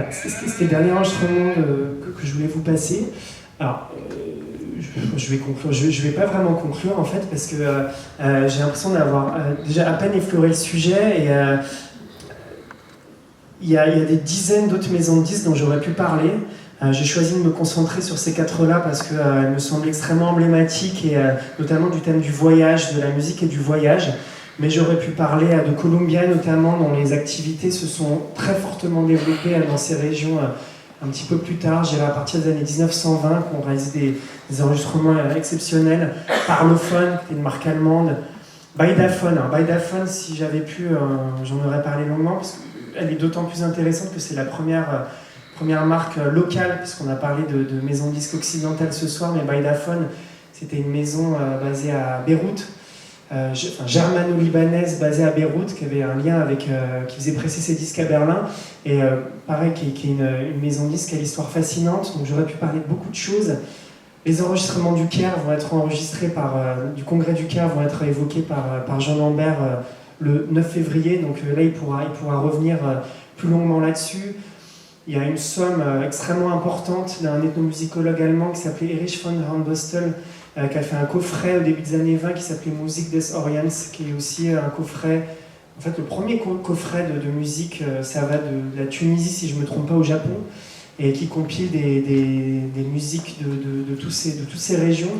C'était le dernier enregistrement que je voulais vous passer. Alors, je vais conclure. Je vais pas vraiment conclure en fait parce que j'ai l'impression d'avoir déjà à peine effleuré le sujet et il y a des dizaines d'autres maisons de disques dont j'aurais pu parler. J'ai choisi de me concentrer sur ces quatre-là parce qu'elles me semblent extrêmement emblématiques et notamment du thème du voyage, de la musique et du voyage. Mais j'aurais pu parler de Columbia notamment, dont les activités se sont très fortement développées dans ces régions un petit peu plus tard, je dirais à partir des années 1920, qu'on réalisé des enregistrements exceptionnels. Parlophone, qui est une marque allemande. Baidaphone. Alors Baidaphone, si j'avais pu, j'en aurais parlé longuement, parce qu'elle est d'autant plus intéressante que c'est la première marque locale, puisqu'on a parlé de maison de disques occidentale ce soir, mais Baidaphone, C'était une maison basée à Beyrouth, germano-libanaise basée à Beyrouth, qui avait un lien avec, qui faisait presser ses disques à Berlin, et pareil, qui est une maison de disques à l'histoire fascinante, donc j'aurais pu parler de beaucoup de choses. Les enregistrements du Caire vont être enregistrés du congrès du Caire vont être évoqués par Jean Lambert le 9 février, donc là il pourra revenir plus longuement là-dessus. Il y a une somme extrêmement importante d'un ethnomusicologue allemand qui s'appelait Erich von Hornbostel, qui a fait un coffret au début des années 20 qui s'appelait Musik des Orients, qui est aussi un coffret, en fait le premier coffret de musique, ça va de la Tunisie si je ne me trompe pas au Japon, et qui compile des musiques de toutes ces régions.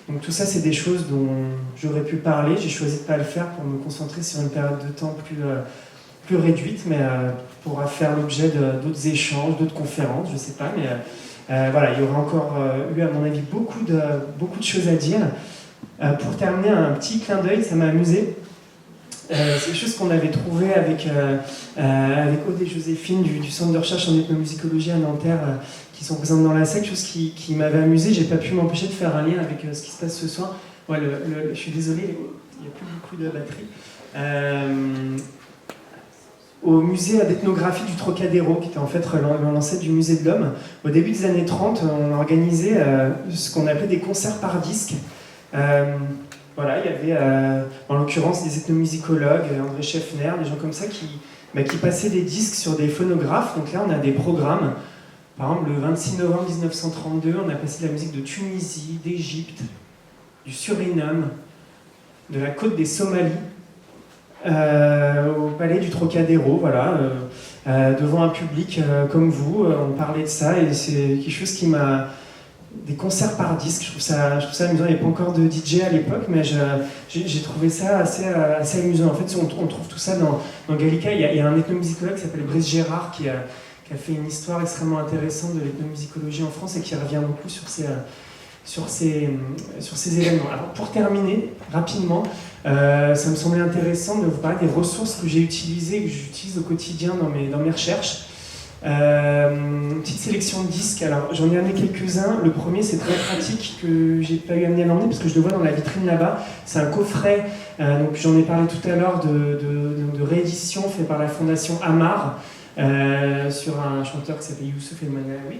Donc tout ça c'est des choses dont j'aurais pu parler, j'ai choisi de ne pas le faire pour me concentrer sur une période de temps plus réduite, mais pourra faire l'objet d'autres échanges, d'autres conférences, je ne sais pas, mais voilà, il y aura encore eu, à mon avis, beaucoup de choses à dire. Pour terminer, un petit clin d'œil, ça m'a amusé. C'est quelque chose qu'on avait trouvé avec Aude et Joséphine du Centre de recherche en ethnomusicologie à Nanterre, qui sont présentes dans la salle, chose qui m'avait amusé. J'ai pas pu m'empêcher de faire un lien avec ce qui se passe ce soir. Ouais, je suis désolé, il n'y a plus beaucoup de batterie. Au musée d'ethnographie du Trocadéro, qui était en fait l'ancêtre du musée de l'Homme. Au début des années 30, on organisait ce qu'on appelait des concerts par disque. Voilà, il y avait en l'occurrence des ethnomusicologues, André Scheffner, des gens comme ça qui passaient des disques sur des phonographes. Donc là, on a des programmes. Par exemple, le 26 novembre 1932, on a passé de la musique de Tunisie, d'Égypte, du Suriname, de la côte des Somalies, au palais du Trocadéro, voilà, devant un public comme vous. On parlait de ça et c'est quelque chose qui m'a... Des concerts par disque, je trouve ça amusant. Il n'y avait pas encore de DJ à l'époque, mais j'ai trouvé ça assez amusant. En fait, on trouve tout ça dans Gallica. Il y a un ethnomusicologue qui s'appelle Brice Gérard qui a fait une histoire extrêmement intéressante de l'ethnomusicologie en France et qui revient beaucoup sur ces événements. Alors, pour terminer, rapidement, ça me semblait intéressant de vous parler des ressources que j'ai utilisées et que j'utilise au quotidien dans mes recherches. Une petite sélection de disques. Alors, j'en ai amené quelques-uns. Le premier, c'est très pratique, que j'ai pas eu amené à l'emmener parce que je le vois dans la vitrine là-bas. C'est un coffret, donc j'en ai parlé tout à l'heure, de réédition fait par la fondation Amar. Sur un chanteur qui s'appelle Youssouf El Manaoui,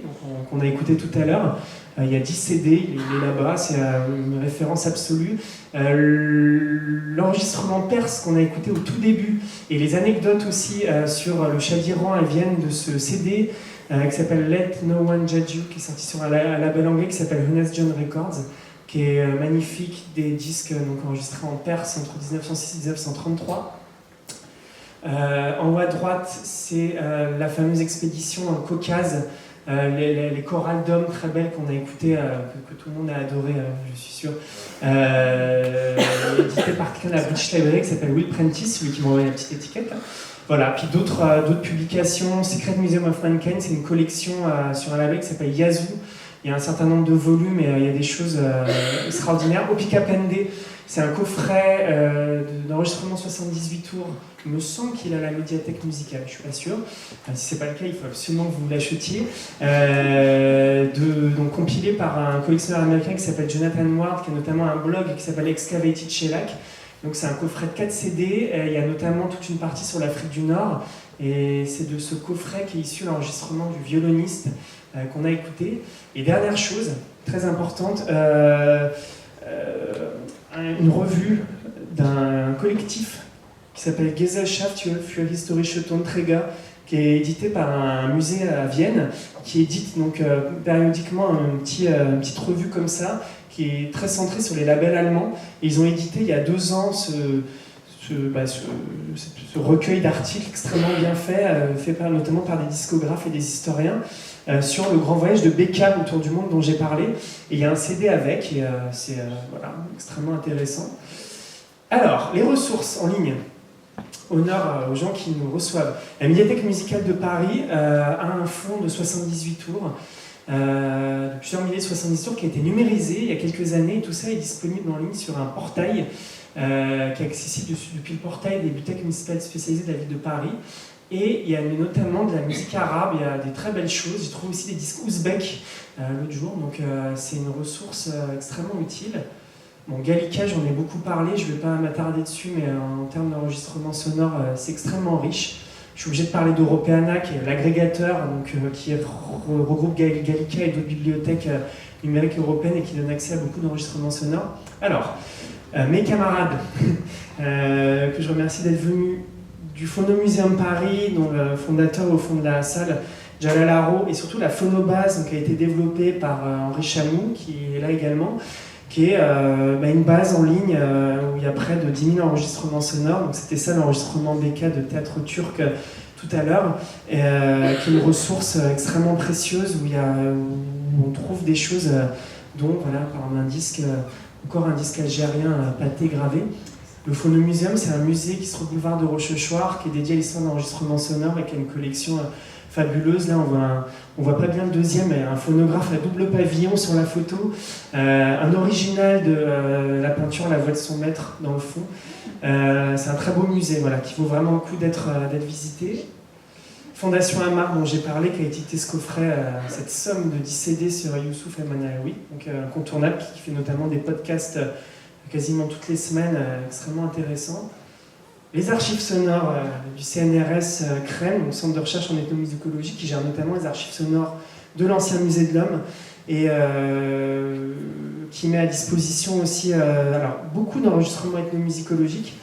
qu'on a écouté tout à l'heure. Il y a 10 CD, il est là-bas, c'est une référence absolue. L'enregistrement perse qu'on a écouté au tout début, et les anecdotes aussi sur le Shah d'Iran, elles viennent de ce CD qui s'appelle Let No One Judge You, qui est sorti sur un label anglais qui s'appelle Hunas John Records, qui est magnifique, des disques donc, enregistrés en Perse entre 1906 et 1933. En haut à droite, c'est la fameuse expédition dans le Caucase, les chorales d'hommes très belles qu'on a écoutées, que tout le monde a adoré, je suis sûr, édité par quelqu'un de la British Library qui s'appelle Will Prentice, celui qui m'a envoyé la petite étiquette. Là. Voilà, puis d'autres publications. Secret Museum of Mankind, c'est une collection sur un label qui s'appelle Yazoo. Il y a un certain nombre de volumes et il y a des choses extraordinaires. Opika Pende, c'est un coffret d'enregistrement 78 tours. Il me semble qu'il a la médiathèque musicale, je suis pas sûr. Enfin, si c'est pas le cas, il faut absolument que vous l'achetiez. Donc compilé par un collectionneur américain qui s'appelle Jonathan Ward, qui a notamment un blog qui s'appelle Excavated Shellac. Donc c'est un coffret de 4 CD. Il y a notamment toute une partie sur l'Afrique du Nord. Et c'est de ce coffret qui est issu l'enregistrement du violoniste qu'on a écouté. Et dernière chose, très importante, une revue d'un collectif qui s'appelle Gesellschaft für historische Tonträger, qui est édité par un musée à Vienne, qui édite donc périodiquement une petite revue comme ça, qui est très centrée sur les labels allemands. Et ils ont édité il y a 2 ans ce recueil d'articles extrêmement bien fait notamment par des discographes et des historiens, sur le grand voyage de Beckham autour du monde dont j'ai parlé. Et il y a un CD avec, et c'est extrêmement intéressant. Alors, les ressources en ligne. Honneur aux gens qui nous reçoivent. La Médiathèque musicale de Paris a un fonds de 78 tours, de plusieurs milliers de 70 tours, qui a été numérisé il y a quelques années. Et tout ça est disponible en ligne sur un portail qui est accessible depuis le portail des bibliothèques municipales spécialisées de la ville de Paris. Et il y a notamment de la musique arabe, il y a des très belles choses. J'ai trouvé aussi des disques ouzbeks l'autre jour, donc c'est une ressource extrêmement utile. Bon, Gallica, j'en ai beaucoup parlé, je ne vais pas m'attarder dessus, mais en termes d'enregistrement sonore, c'est extrêmement riche. Je suis obligé de parler d'Europeana, qui est l'agrégateur, qui regroupe Gallica et d'autres bibliothèques numériques européennes et qui donne accès à beaucoup d'enregistrements sonores. Alors, mes camarades, que je remercie d'être venus du Phonomuséum Paris, dont le fondateur au fond de la salle, Jalal Haro, et surtout la Phonobase, qui a été développée par Henri Chamou, qui est là également, qui est une base en ligne où il y a près de 10 000 enregistrements sonores. Donc c'était ça l'enregistrement BK de théâtre turc tout à l'heure, qui est une ressource extrêmement précieuse où on trouve des choses dont, voilà, par un disque, encore un disque algérien pâté gravé. Le Phonomuséum, c'est un musée qui se trouve boulevard de Rochechouart, qui est dédié à l'histoire d'enregistrement sonore et qui a une collection fabuleuse. Là, on voit pas bien le deuxième, mais un phonographe à double pavillon sur la photo, un original de la peinture La Voix de son maître dans le fond. C'est un très beau musée, voilà, qui vaut vraiment le coup d'être visité. Fondation Amar, dont j'ai parlé, qui a édité ce coffret, cette somme de 10 CD sur Youssouf El Manaoui, donc incontournable, qui fait notamment des podcasts quasiment toutes les semaines, extrêmement intéressants. Les archives sonores du CNRS CREM, le Centre de recherche en ethnomusicologie, qui gère notamment les archives sonores de l'ancien musée de l'Homme, et qui met à disposition aussi beaucoup d'enregistrements ethnomusicologiques,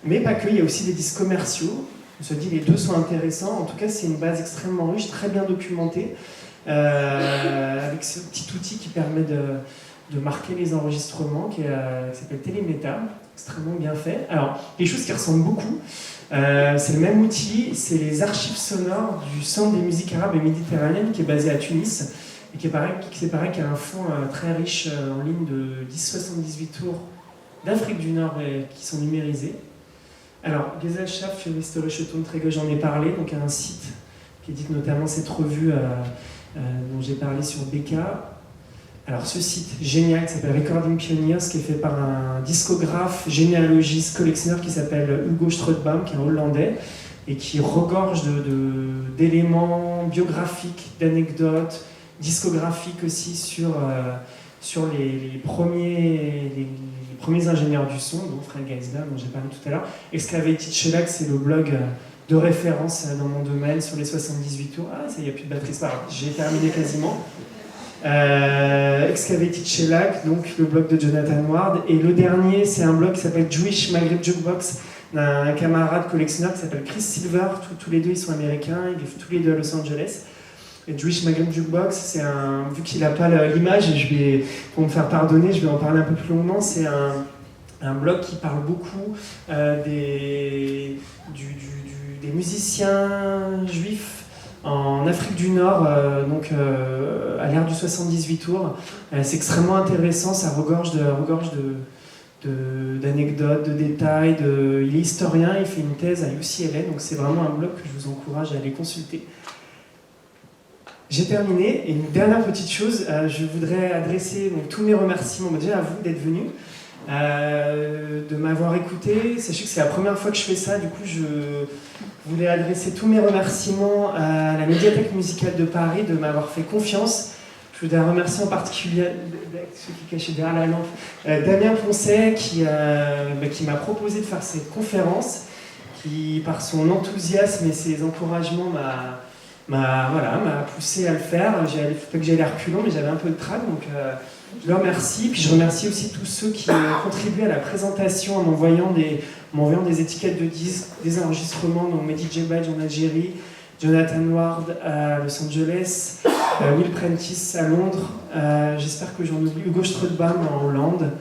mais pas que, il y a aussi des disques commerciaux. On se dit les deux sont intéressants. En tout cas, c'est une base extrêmement riche, très bien documentée, avec ce petit outil qui permet de marquer les enregistrements, qui s'appelle Téléméta, extrêmement bien fait. Alors, des choses qui ressemblent beaucoup, c'est le même outil, c'est les archives sonores du Centre des musiques arabes et méditerranéennes, qui est basé à Tunis, et qui est pareil, qui a un fond très riche en ligne de 10-78 tours d'Afrique du Nord qui sont numérisés. Alors, Gesellschaft für historische Tonträger, j'en ai parlé, donc un site qui édite notamment cette revue dont j'ai parlé sur BK. Alors ce site génial qui s'appelle Recording Pioneers, qui est fait par un discographe, généalogiste, collectionneur qui s'appelle Hugo Strootbaum, qui est un Hollandais, et qui regorge d'éléments biographiques, d'anecdotes, discographiques aussi sur les premiers ingénieurs du son, dont Fred Geisler, dont j'ai parlé tout à l'heure. Excavated Shellac, c'est le blog de référence dans mon domaine sur les 78 tours. Ah, ça y a plus de batterie, c'est pas grave, j'ai terminé quasiment. Excavated Shellac, donc le blog de Jonathan Ward, et le dernier c'est un blog qui s'appelle Jewish Maghreb Jukebox d'un camarade collectionneur qui s'appelle Chris Silver. Tous les deux ils sont américains, ils vivent tous les deux à Los Angeles. Et Jewish Maghreb Jukebox, vu qu'il n'a pas l'image, et pour me faire pardonner, je vais en parler un peu plus longuement, c'est un blog qui parle beaucoup des musiciens juifs en Afrique du Nord, à l'ère du 78 tours. C'est extrêmement intéressant, ça regorge d'anecdotes, de détails. Il est historien, il fait une thèse à UCLA, donc c'est vraiment un blog que je vous encourage à aller consulter. J'ai terminé, et une dernière petite chose, je voudrais adresser tous mes remerciements déjà à vous d'être venus, de m'avoir écouté. Sachez que c'est la première fois que je fais ça, du coup je voulais adresser tous mes remerciements à la Médiathèque musicale de Paris de m'avoir fait confiance. Je voudrais remercier en particulier ceux qui cachaient derrière la lampe, Damien Poncet qui m'a proposé de faire cette conférence, qui par son enthousiasme et ses encouragements m'a poussé à le faire. Pas que j'allais reculant, mais j'avais un peu de trac, donc je le remercie. Puis je remercie aussi tous ceux qui ont contribué à la présentation en m'envoyant des étiquettes de disques, des enregistrements, donc Mehdi Djebadj en Algérie, Jonathan Ward à Los Angeles, Will Prentice à Londres, j'espère que j'en oublie, Hugo Strootbaum en Hollande,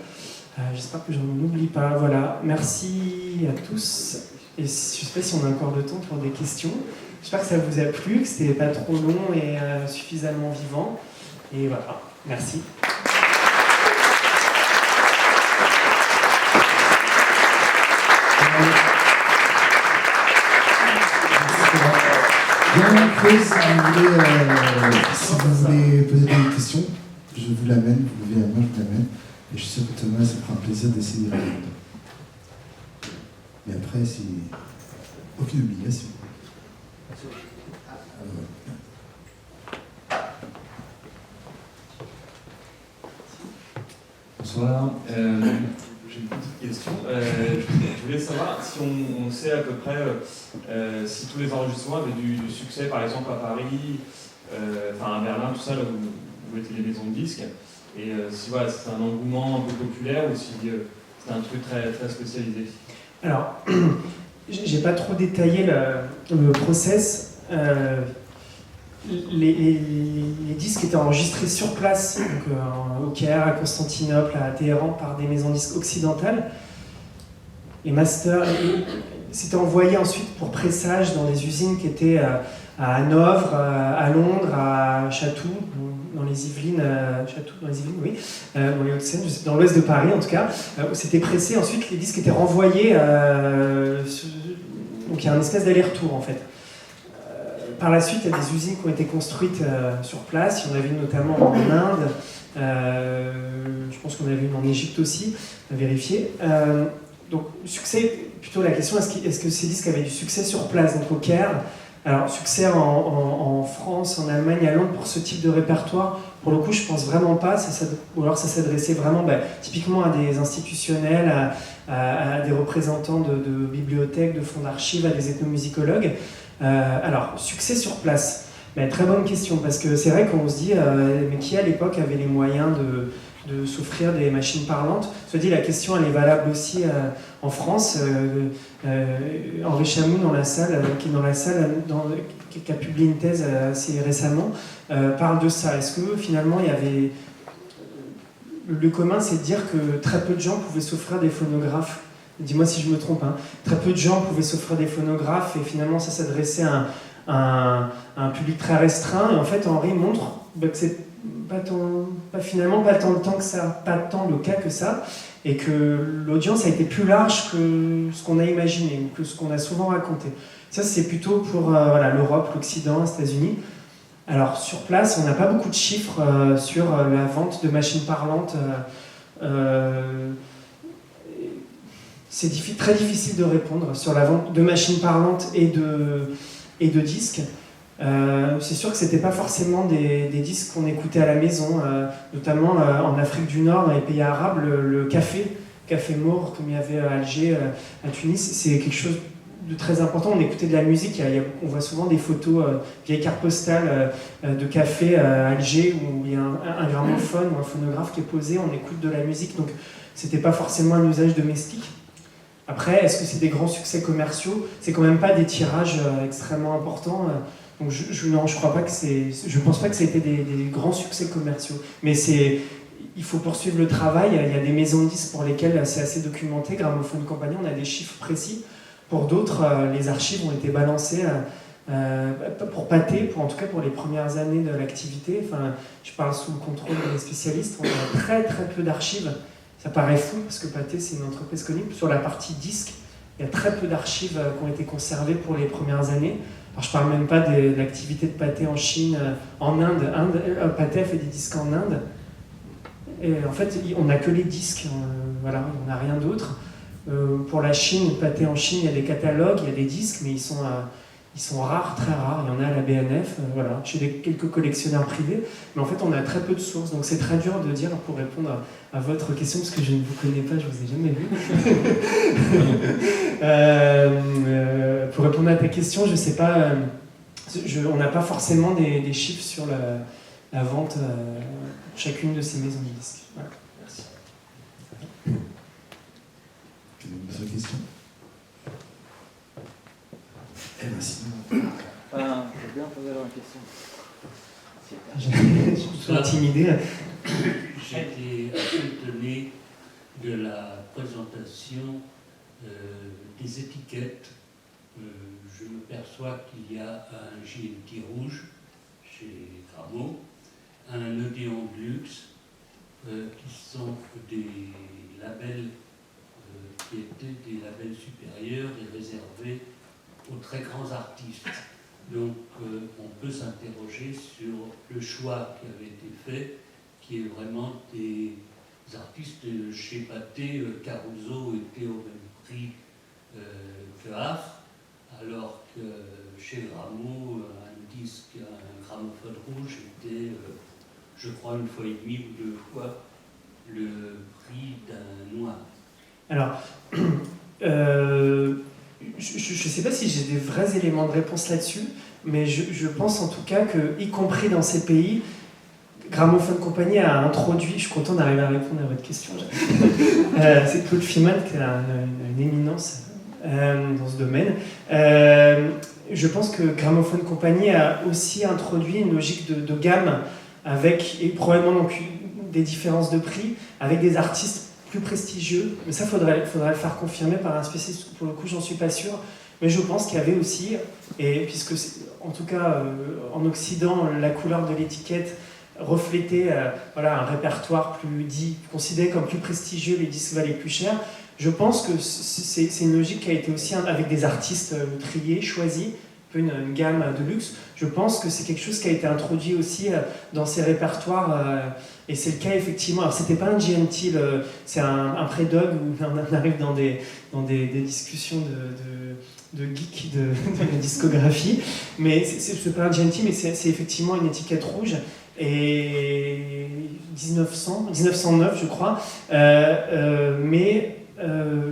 j'espère que j'en oublie pas. Voilà, merci à tous. Et je ne sais pas si on a encore le temps pour des questions. J'espère que ça vous a plu, que c'était pas trop long et suffisamment vivant. Et voilà, merci. Bien, si vous voulez poser des questions, je vous l'amène, vous levez la main, je vous l'amène. Et je suis sûr que Thomas, ça fera un plaisir d'essayer d'y répondre. Et après, c'est aucune obligation. Bonsoir. J'ai une petite question. Je voulais savoir si on sait à peu près si tous les enregistrements avaient du succès, par exemple à Paris, à Berlin, tout ça, là où étaient les maisons de disques. Et si voilà, c'était un engouement un peu populaire ou si c'était un truc très, très spécialisé. Alors, j'ai pas trop détaillé le process. Les disques étaient enregistrés sur place, donc au Caire, à Constantinople, à Téhéran, par des maisons de disques occidentales. Les masters, c'était envoyé ensuite pour pressage dans des usines qui étaient à Hanovre, à Londres, à Chatou, dans les Yvelines, oui, dans les Hauts-de-Seine, dans l'ouest de Paris en tout cas, où c'était pressé. Ensuite, les disques étaient renvoyés, donc il y a un espèce d'aller-retour en fait. Par la suite, il y a des usines qui ont été construites sur place. Il y en avait une notamment en Inde. Je pense qu'on avait une en Égypte aussi, à vérifier. Donc, succès, plutôt la question, est-ce que ces disques avaient du succès sur place, donc au Caire? Alors, succès en France, en Allemagne, à Londres, pour ce type de répertoire, pour le coup, je pense vraiment pas. Ou alors ça s'adressait vraiment typiquement à des institutionnels, à des représentants de bibliothèques, de fonds d'archives, à des ethnomusicologues. Alors, succès sur place. Très bonne question, parce que c'est vrai qu'on se dit, mais qui à l'époque avait les moyens de s'offrir des machines parlantes? Je te dis, la question elle est valable aussi en France. Henri Chamou, dans la salle, qui a publié une thèse assez récemment, parle de ça. Est-ce que finalement il y avait. Le commun, c'est de dire que très peu de gens pouvaient s'offrir des phonographes. Dis-moi si je me trompe. Très peu de gens pouvaient s'offrir des phonographes et finalement ça s'adressait à un public très restreint. Et en fait, Henri montre que c'est finalement pas tant le cas que ça, et que l'audience a été plus large que ce qu'on a imaginé ou que ce qu'on a souvent raconté. Ça, c'est plutôt pour l'Europe, l'Occident, les États-Unis. Alors sur place, on n'a pas beaucoup de chiffres sur la vente de machines parlantes. C'est très difficile de répondre sur la vente de machines parlantes et de disques. C'est sûr que ce n'était pas forcément des disques qu'on écoutait à la maison, notamment en Afrique du Nord, dans les pays arabes, le café Maure, comme il y avait à Alger, à Tunis, c'est quelque chose de très important. On écoutait de la musique, on voit souvent des photos, vieilles cartes postales de café à Alger, où il y a un gramophone ou un phonographe qui est posé, on écoute de la musique, donc c'était pas forcément un usage domestique. Après, est-ce que c'est des grands succès commerciaux? C'est quand même pas des tirages extrêmement importants. Donc je crois pas que je pense pas que ça a été des grands succès commerciaux. Mais il faut poursuivre le travail. Il y a des maisons de disques pour lesquelles c'est assez documenté. Gramophone Compagnie, on a des chiffres précis. Pour d'autres, les archives ont été balancées pour Pathé, en tout cas pour les premières années de l'activité. Enfin, je parle sous le contrôle des spécialistes. On a très très peu d'archives. Ça paraît fou parce que Pathé, c'est une entreprise connue. Sur la partie disque, il y a très peu d'archives qui ont été conservées pour les premières années. Alors, je ne parle même pas de l'activité de Pathé en Chine, en Inde. Pathé a fait des disques en Inde. Et en fait, on n'a que les disques, on n'a rien d'autre. Pour la Chine, Pathé en Chine, il y a des catalogues, il y a des disques, mais ils sont rares, très rares. Il y en a à la BNF, chez quelques collectionneurs privés. Mais en fait, on a très peu de sources. Donc c'est très dur de dire, pour répondre à votre question, parce que je ne vous connais pas, je ne vous ai jamais vu. Pour répondre à ta question, je ne sais pas, on n'a pas forcément des chiffres sur la vente chacune de ces maisons de disques. Voilà. Merci. Une autre question? Merci. Je veux bien poser alors une question. Je suis intimidé. J'ai été assez étonné de la présentation des étiquettes. Je me perçois qu'il y a un JNT rouge chez Gramo, un Odéon de luxe, qui sont des labels qui étaient des labels supérieurs et réservés aux très grands artistes. Donc on peut s'interroger sur le choix qui avait été fait, qui est vraiment des artistes chez Pathé, Caruso était au même prix que Affre, alors que chez Grammont, un gramophone rouge était, je crois, une fois et demie ou deux fois le prix d'un noir. Alors, je ne sais pas si j'ai des vrais éléments de réponse là-dessus, mais je pense en tout cas que, y compris dans ces pays, Gramophone Compagnie a introduit, je suis content d'arriver à répondre à votre question, c'est Claude Fiman qui est une éminence dans ce domaine. Je pense que Gramophone Compagnie a aussi introduit une logique de gamme avec, et probablement donc, des différences de prix, avec des artistes plus prestigieux, mais ça faudrait le faire confirmer par un spécialiste, pour le coup j'en suis pas sûr, mais je pense qu'il y avait aussi, et puisque en tout cas en Occident la couleur de l'étiquette reflétait voilà, un répertoire plus dit, considéré comme plus prestigieux, les disques valaient plus cher, je pense que c'est une logique qui a été aussi avec des artistes triés, choisis, un peu une gamme de luxe. Je pense que c'est quelque chose qui a été introduit aussi dans ces répertoires, et c'est le cas effectivement. Alors c'était pas un GNT, c'est un pré-dog où on arrive dans des discussions de geeks de la discographie, mais c'est pas un GNT, mais c'est effectivement une étiquette rouge. Et 1909 je crois, mais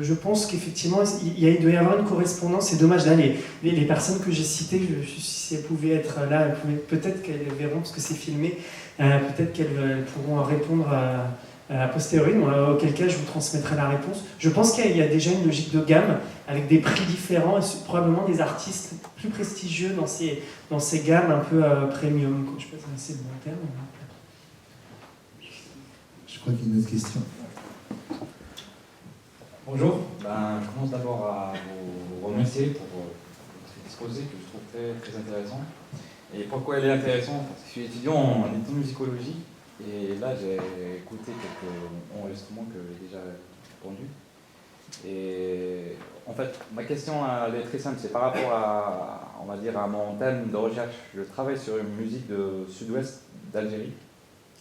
je pense qu'effectivement il doit y avoir une correspondance. C'est dommage là, les personnes que j'ai citées, si elles pouvaient être là, peut-être qu'elles verront parce que c'est filmé, peut-être qu'elles pourront répondre a posteriori, auquel cas je vous transmettrai la réponse. Je pense qu'il y a déjà une logique de gamme avec des prix différents et probablement des artistes plus prestigieux dans ces gammes un peu premium. Je ne sais pas si c'est le bon terme. Je crois qu'il y a une autre question. Bonjour, je commence d'abord à vous remercier pour votre exposé que je trouve très, très intéressant. Et pourquoi il est intéressant? Parce que je suis étudiant en ethnomusicologie et là j'ai écouté quelques enregistrements que j'ai déjà entendus. Et en fait, ma question elle est très simple, c'est par rapport à, on va dire, à mon thème de recherche. Je travaille sur une musique de sud-ouest d'Algérie,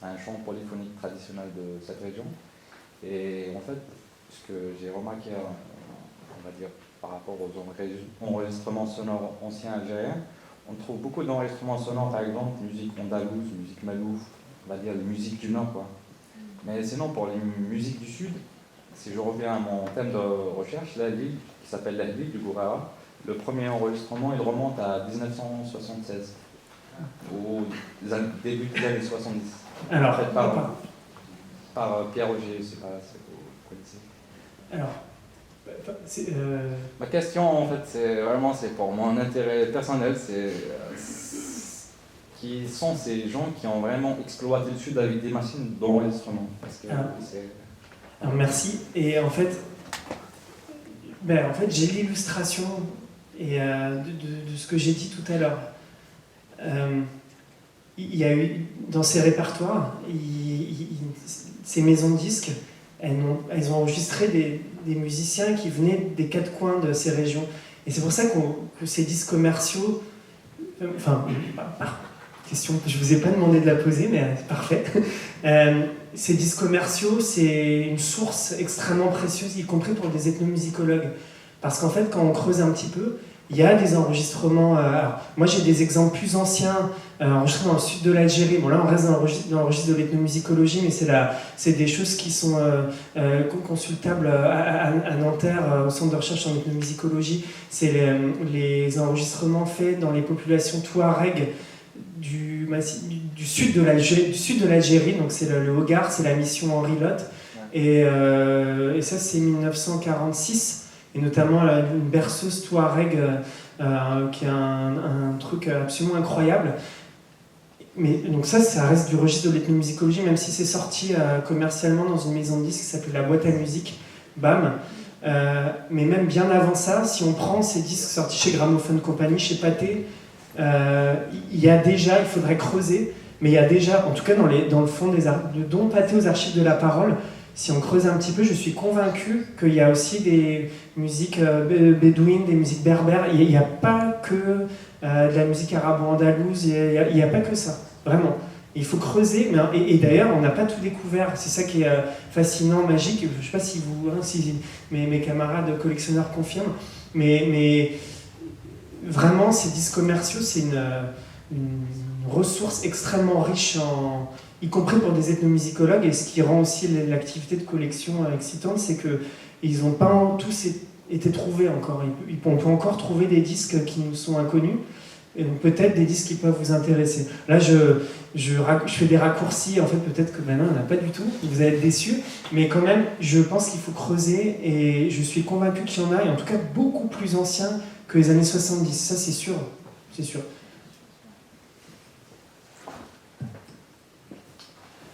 un chant polyphonique traditionnel de cette région. Et en fait, ce que j'ai remarqué, on va dire, par rapport aux enregistrements sonores anciens algériens, on trouve beaucoup d'enregistrements sonores, par exemple, musique andalouse, musique malouf, on va dire les musiques du Nord, quoi. Mais sinon, pour les musiques du Sud, si je reviens à mon thème de recherche, l'Ahlil, qui s'appelle l'Ahlil du Gourara, le premier enregistrement, il remonte à 1976, au début des années 70. Alors, en fait, par Pierre Roger, je ne sais pas si vous connaissez. Alors, ma question, en fait, c'est pour mon intérêt personnel, c'est qui sont ces gens qui ont vraiment exploité le Sud avec des machines d'enregistrement. Alors, merci. Et en fait j'ai l'illustration et de ce que j'ai dit tout à l'heure. Il y a eu dans ces répertoires, ces maisons de disques, elles ont enregistré des musiciens qui venaient des quatre coins de ces régions. Et c'est pour ça que ces disques commerciaux, question, je ne vous ai pas demandé de la poser, mais c'est parfait. Ces disques commerciaux, c'est une source extrêmement précieuse, y compris pour des ethnomusicologues. Parce qu'en fait, quand on creuse un petit peu, il y a des enregistrements. Alors, moi, j'ai des exemples plus anciens, enregistrés dans le sud de l'Algérie. Bon, là, on reste dans le registre de l'ethnomusicologie, mais c'est des choses qui sont consultables à Nanterre, au centre de recherche en ethnomusicologie. C'est les enregistrements faits dans les populations touareg du sud de l'Algérie. Donc, c'est le Hogar, c'est la mission Henri Lotte. Et ça, c'est 1946. Et notamment une berceuse touareg qui a un truc absolument incroyable. Mais donc ça reste du registre de l'ethnomusicologie, même si c'est sorti commercialement dans une maison de disques qui s'appelle la Boîte à Musique, BAM. Mais même bien avant ça, si on prend ces disques sortis chez Gramophone Compagnie, chez Pathé, il y a déjà, il faudrait creuser, mais il y a déjà, en tout cas dans le fond de Don Pathé aux archives de la parole, si on creuse un petit peu, je suis convaincu qu'il y a aussi des musiques bédouines, des musiques berbères. Il n'y a pas que de la musique arabo-andalouse, il n'y a pas que ça, vraiment. Il faut creuser, et d'ailleurs, on n'a pas tout découvert. C'est ça qui est fascinant, magique. Je ne sais pas si mes camarades collectionneurs confirment, mais vraiment, ces disques commerciaux, c'est une ressource extrêmement riche, y compris pour des ethnomusicologues, et ce qui rend aussi l'activité de collection excitante, c'est qu'ils n'ont pas tous été trouvés encore. On peut encore trouver des disques qui nous sont inconnus, et donc peut-être des disques qui peuvent vous intéresser. Là, je fais des raccourcis, en fait, peut-être que maintenant, il n'y en a pas du tout, vous allez être déçus, mais quand même, je pense qu'il faut creuser, et je suis convaincu qu'il y en a, et en tout cas beaucoup plus anciens que les années 70, ça c'est sûr, c'est sûr.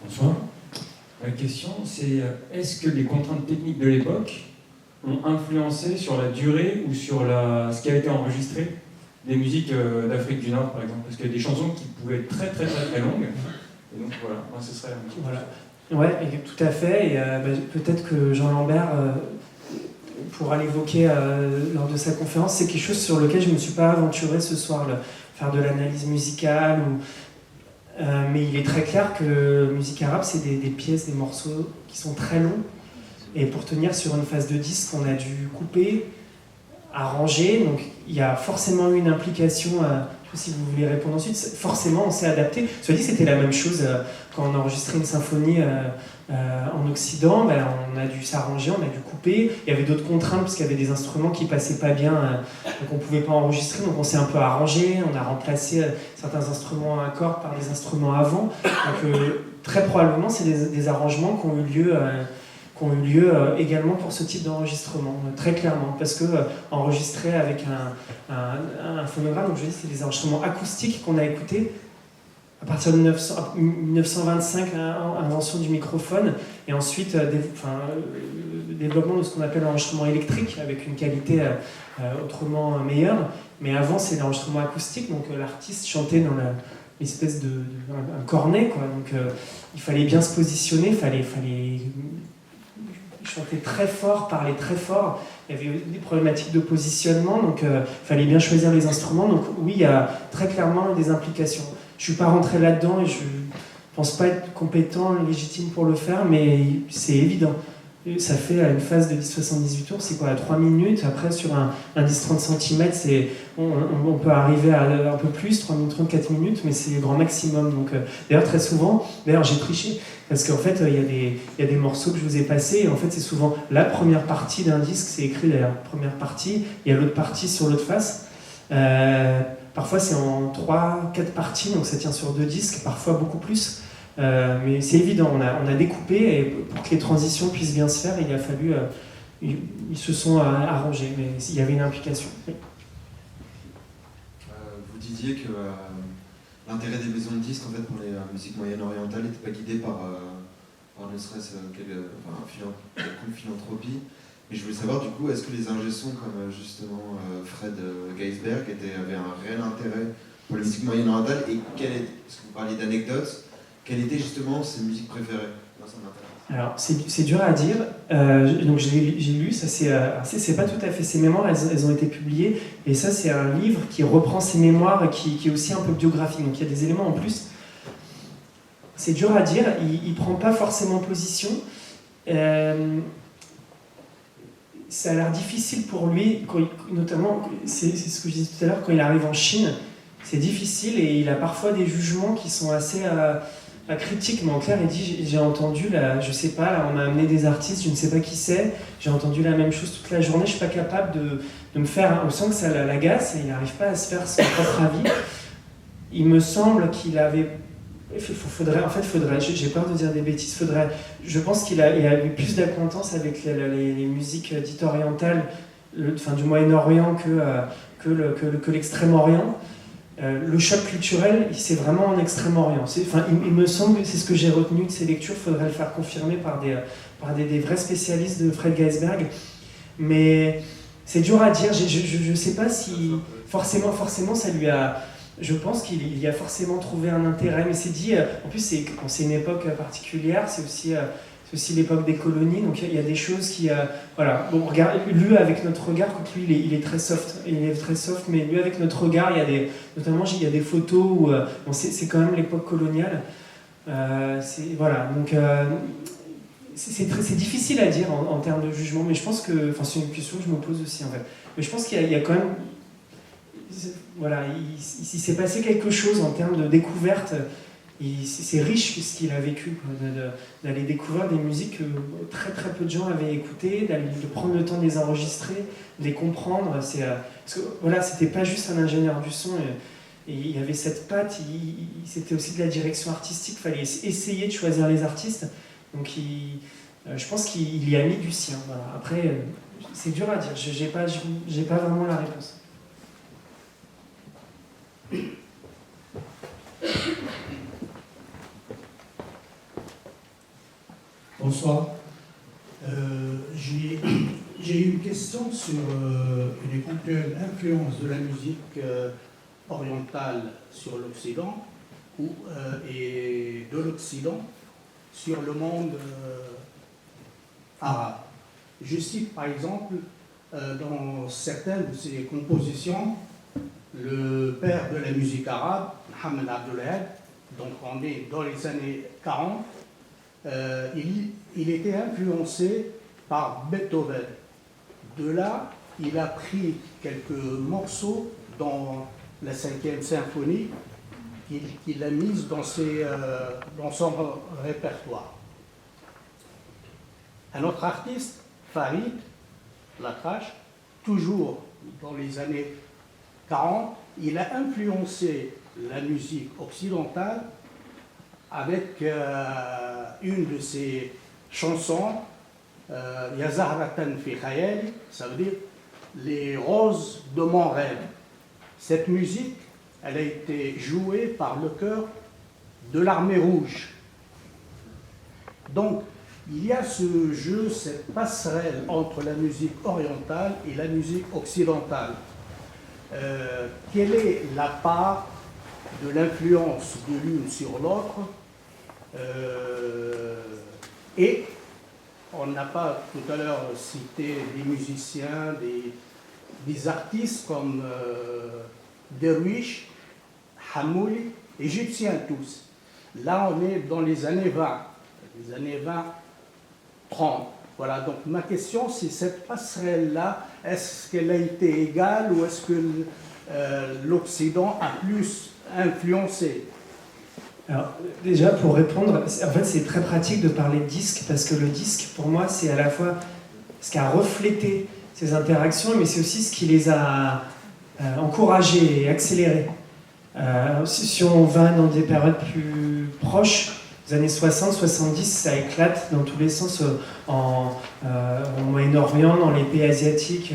Bonsoir. La question, c'est est-ce que les contraintes techniques de l'époque ont influencé sur la durée ou sur ce qui a été enregistré des musiques d'Afrique du Nord, par exemple? Parce qu'il y a des chansons qui pouvaient être très très très très longues. Et donc voilà, moi ce serait un petit peu. Voilà. Ouais, tout à fait. Et peut-être que Jean Lambert pourra l'évoquer lors de sa conférence. C'est quelque chose sur lequel je ne me suis pas aventuré ce soir, faire de l'analyse musicale mais il est très clair que musique arabe, c'est des pièces, des morceaux qui sont très longs. Et pour tenir sur une phase de disque, on a dû couper, arranger. Donc il y a forcément eu une implication. Je ne sais pas si vous voulez répondre ensuite. Forcément, on s'est adapté. Cela dit, c'était la même chose quand on enregistrait une symphonie en Occident. On a dû s'arranger, on a dû couper. Il y avait d'autres contraintes parce qu'il y avait des instruments qui passaient pas bien, donc on ne pouvait pas enregistrer. Donc on s'est un peu arrangé. On a remplacé certains instruments à cordes par des instruments à vent. Donc très probablement, c'est des arrangements qui ont eu lieu également pour ce type d'enregistrement, très clairement, parce que enregistrer avec un phonographe, donc je dis, c'est des enregistrements acoustiques qu'on a écoutés à partir de 1925, invention du microphone, et ensuite le développement de ce qu'on appelle l'enregistrement électrique, avec une qualité autrement meilleure, mais avant c'est l'enregistrement acoustique, donc l'artiste chantait dans l'espèce un cornet, quoi. Donc il fallait bien se positionner, il fallait chanter très fort, parler très fort. Il y avait des problématiques de positionnement, donc il fallait bien choisir les instruments. Donc oui, il y a très clairement des implications. Je ne suis pas rentré là-dedans et je ne pense pas être compétent, légitime pour le faire, mais c'est évident. Ça fait une phase de 10-78 tours, c'est quoi, à 3 minutes. Après, sur un 10-30 cm, on peut arriver à un peu plus, 3 minutes 30, 4 minutes, mais c'est le grand maximum. Donc, d'ailleurs, très souvent, j'ai triché, parce qu'en fait, il y a des morceaux que je vous ai passés, et en fait, c'est souvent la première partie d'un disque, c'est écrit d'ailleurs, première partie, il y a l'autre partie sur l'autre face. Parfois, c'est en 3-4 parties, donc ça tient sur 2 disques, parfois beaucoup plus. Mais c'est évident, on a découpé, et pour que les transitions puissent bien se faire, il a fallu, ils se sont arrangés, mais il y avait une implication. Oui. Vous disiez que l'intérêt des maisons de disques, en fait, pour les musiques moyen-orientales, n'était pas guidé par ne serait-ce quelconque philanthropie. Mais je voulais savoir, du coup, est-ce que les ingé-sons comme justement Fred Geisberg avaient un réel intérêt pour les musiques moyen-orientales, et parce que vous parliez d'anecdotes, quelles étaient justement ses musiques préférées? Moi, ça m'intéresse. Alors, c'est dur à dire. Donc, j'ai lu, ça c'est pas tout à fait ses mémoires, elles ont été publiées. Et ça, c'est un livre qui reprend ses mémoires et qui est aussi un peu biographique. Donc, il y a des éléments en plus. C'est dur à dire, il prend pas forcément position. Ça a l'air difficile pour lui, notamment, c'est ce que je disais tout à l'heure, quand il arrive en Chine, c'est difficile et il a parfois des jugements qui sont assez critiques. Mais en clair, il dit, j'ai entendu, je sais pas, là, on m'a amené des artistes, je ne sais pas qui c'est, j'ai entendu la même chose toute la journée, je suis pas capable de me faire, on sent que ça l'agace et il n'arrive pas à se faire son propre avis. Il me semble qu'il avait... Faudrait, j'ai peur de dire des bêtises, je pense qu'il a eu plus d'acquaintance avec les musiques dites orientales, du Moyen-Orient que l'Extrême-Orient. Le choc culturel, c'est vraiment en Extrême-Orient. Il me semble que c'est ce que j'ai retenu de ces lectures, il faudrait le faire confirmer par des vrais spécialistes de Fred Geisberg. Mais c'est dur à dire, je ne sais pas si forcément ça lui a... Je pense qu'il y a forcément trouvé un intérêt, mais c'est dit, en plus c'est une époque particulière, c'est aussi l'époque des colonies, donc il y a des choses qui... lu avec notre regard, lui il est très soft, mais lu avec notre regard, il y a des photos où c'est quand même l'époque coloniale. C'est difficile à dire en termes de jugement, mais je pense que... c'est une question que je me pose aussi en fait. Mais je pense qu'il y a quand même... voilà, il s'est passé quelque chose en termes de découverte. C'est riche ce qu'il a vécu, d'aller découvrir des musiques que très très peu de gens avaient écoutées, de prendre le temps de les enregistrer, de les comprendre. Parce que voilà, c'était pas juste un ingénieur du son, et il y avait cette patte, c'était aussi de la direction artistique, il fallait essayer de choisir les artistes. Donc je pense qu'il y a mis du sien. Voilà. Après, c'est dur à dire, j'ai pas vraiment la réponse. Bonsoir. J'ai une question sur une éventuelle influence de la musique orientale sur l'Occident et de l'Occident sur le monde arabe. Je cite par exemple dans certaines de ses compositions le père de la musique arabe, Mohamed Abdul Wahab, donc on est dans les années 40. Il était influencé par Beethoven. De là, il a pris quelques morceaux dans la 5e symphonie qu'il a mise dans son répertoire. Un autre artiste, Farid Latrache, toujours dans les années 40, il a influencé la musique occidentale avec une de ses chansons, Ya Zahratan fi Khayali, ça veut dire les roses de mon rêve. Cette musique, elle a été jouée par le chœur de l'Armée Rouge. Donc, il y a ce jeu, cette passerelle entre la musique orientale et la musique occidentale. Quelle est la part de l'influence de l'une sur l'autre? Et on n'a pas tout à l'heure cité des musiciens, des artistes comme Derwish, Hamouli, égyptiens tous. Là, on est dans les années 20, les années 20-30. Voilà, donc ma question, c'est cette passerelle-là, est-ce qu'elle a été égale ou est-ce que l'Occident a plus influencé? Alors, déjà, pour répondre, en fait, c'est très pratique de parler de disque, parce que le disque, pour moi, c'est à la fois ce qui a reflété ces interactions, mais c'est aussi ce qui les a encouragées et accélérées. Si on va dans des périodes plus proches, les années 60-70, ça éclate dans tous les sens en Moyen-Orient, dans les pays asiatiques.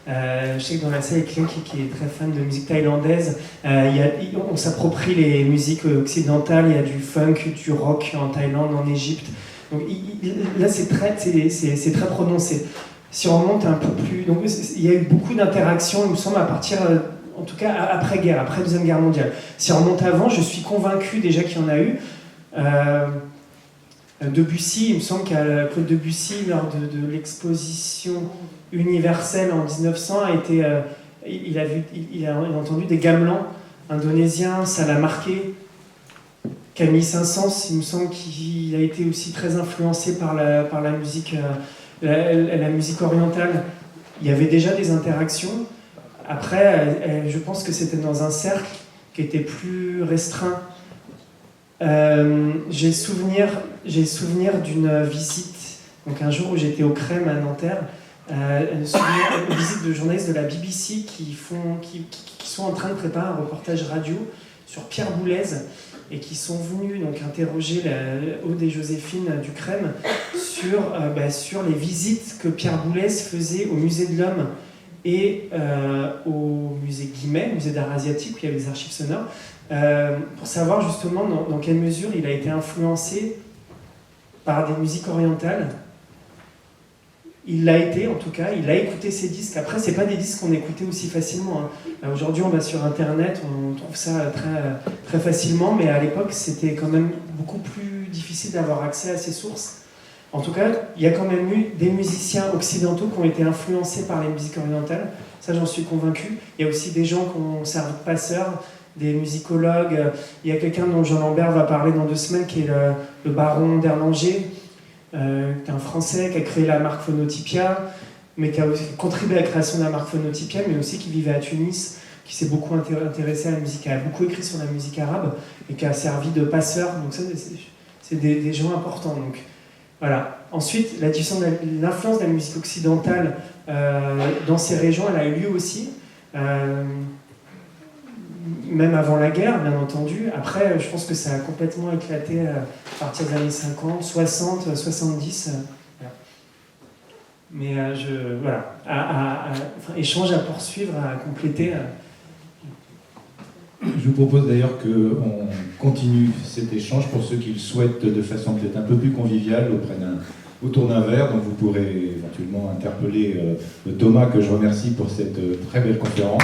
Je sais que dans la salle, il y a quelqu'un qui est très fan de musique thaïlandaise. On s'approprie les musiques occidentales. Il y a du funk, du rock en Thaïlande, en Égypte. Donc là, c'est très prononcé. Si on remonte un peu plus... Donc, il y a eu beaucoup d'interactions, il me semble, à partir... en tout cas, après-guerre, après Deuxième Guerre mondiale. Si on remonte avant, je suis convaincu déjà qu'il y en a eu. Debussy, il me semble que Claude Debussy, lors de l'exposition universelle en 1900, il a entendu des gamelans indonésiens, ça l'a marqué. Camille Saint-Saëns, il me semble qu'il a été aussi très influencé par la musique, la musique orientale. Il y avait déjà des interactions. Après, je pense que c'était dans un cercle qui était plus restreint. J'ai souvenir d'une visite, donc un jour où j'étais au Crème à Nanterre, une visite de journalistes de la BBC qui sont en train de préparer un reportage radio sur Pierre Boulez et qui sont venus donc interroger Aude et Joséphine du Crème sur les visites que Pierre Boulez faisait au Musée de l'Homme et au musée Guimet, musée d'art asiatique, où il y avait des archives sonores, pour savoir justement dans quelle mesure il a été influencé par des musiques orientales. Il l'a été, en tout cas, il a écouté ces disques. Après, c'est pas des disques qu'on écoutait aussi facilement, hein. Aujourd'hui, on va sur Internet, on trouve ça très, très facilement, mais à l'époque, c'était quand même beaucoup plus difficile d'avoir accès à ces sources. En tout cas, il y a quand même eu des musiciens occidentaux qui ont été influencés par les musiques orientales. Ça, j'en suis convaincu. Il y a aussi des gens qui ont servi de passeurs, des musicologues. Il y a quelqu'un dont Jean Lambert va parler dans 2 semaines, qui est le baron d'Erlanger, qui est un Français, qui a créé la marque Phonotypia, mais qui a aussi contribué à la création de la marque Phonotypia, mais aussi qui vivait à Tunis, qui s'est beaucoup intéressé à la musique, qui a beaucoup écrit sur la musique arabe et qui a servi de passeur. Donc ça, c'est des gens importants. Donc voilà. Ensuite, l'influence de la musique occidentale dans ces régions, elle a eu lieu aussi. Même avant la guerre, bien entendu. Après, je pense que ça a complètement éclaté à partir des années 50, 60, 70. Voilà. Mais voilà, échange à poursuivre, à compléter. Je vous propose d'ailleurs qu'on continue cet échange pour ceux qui le souhaitent de façon peut-être un peu plus conviviale autour d'un verre. Donc vous pourrez éventuellement interpeller Thomas, que je remercie pour cette très belle conférence.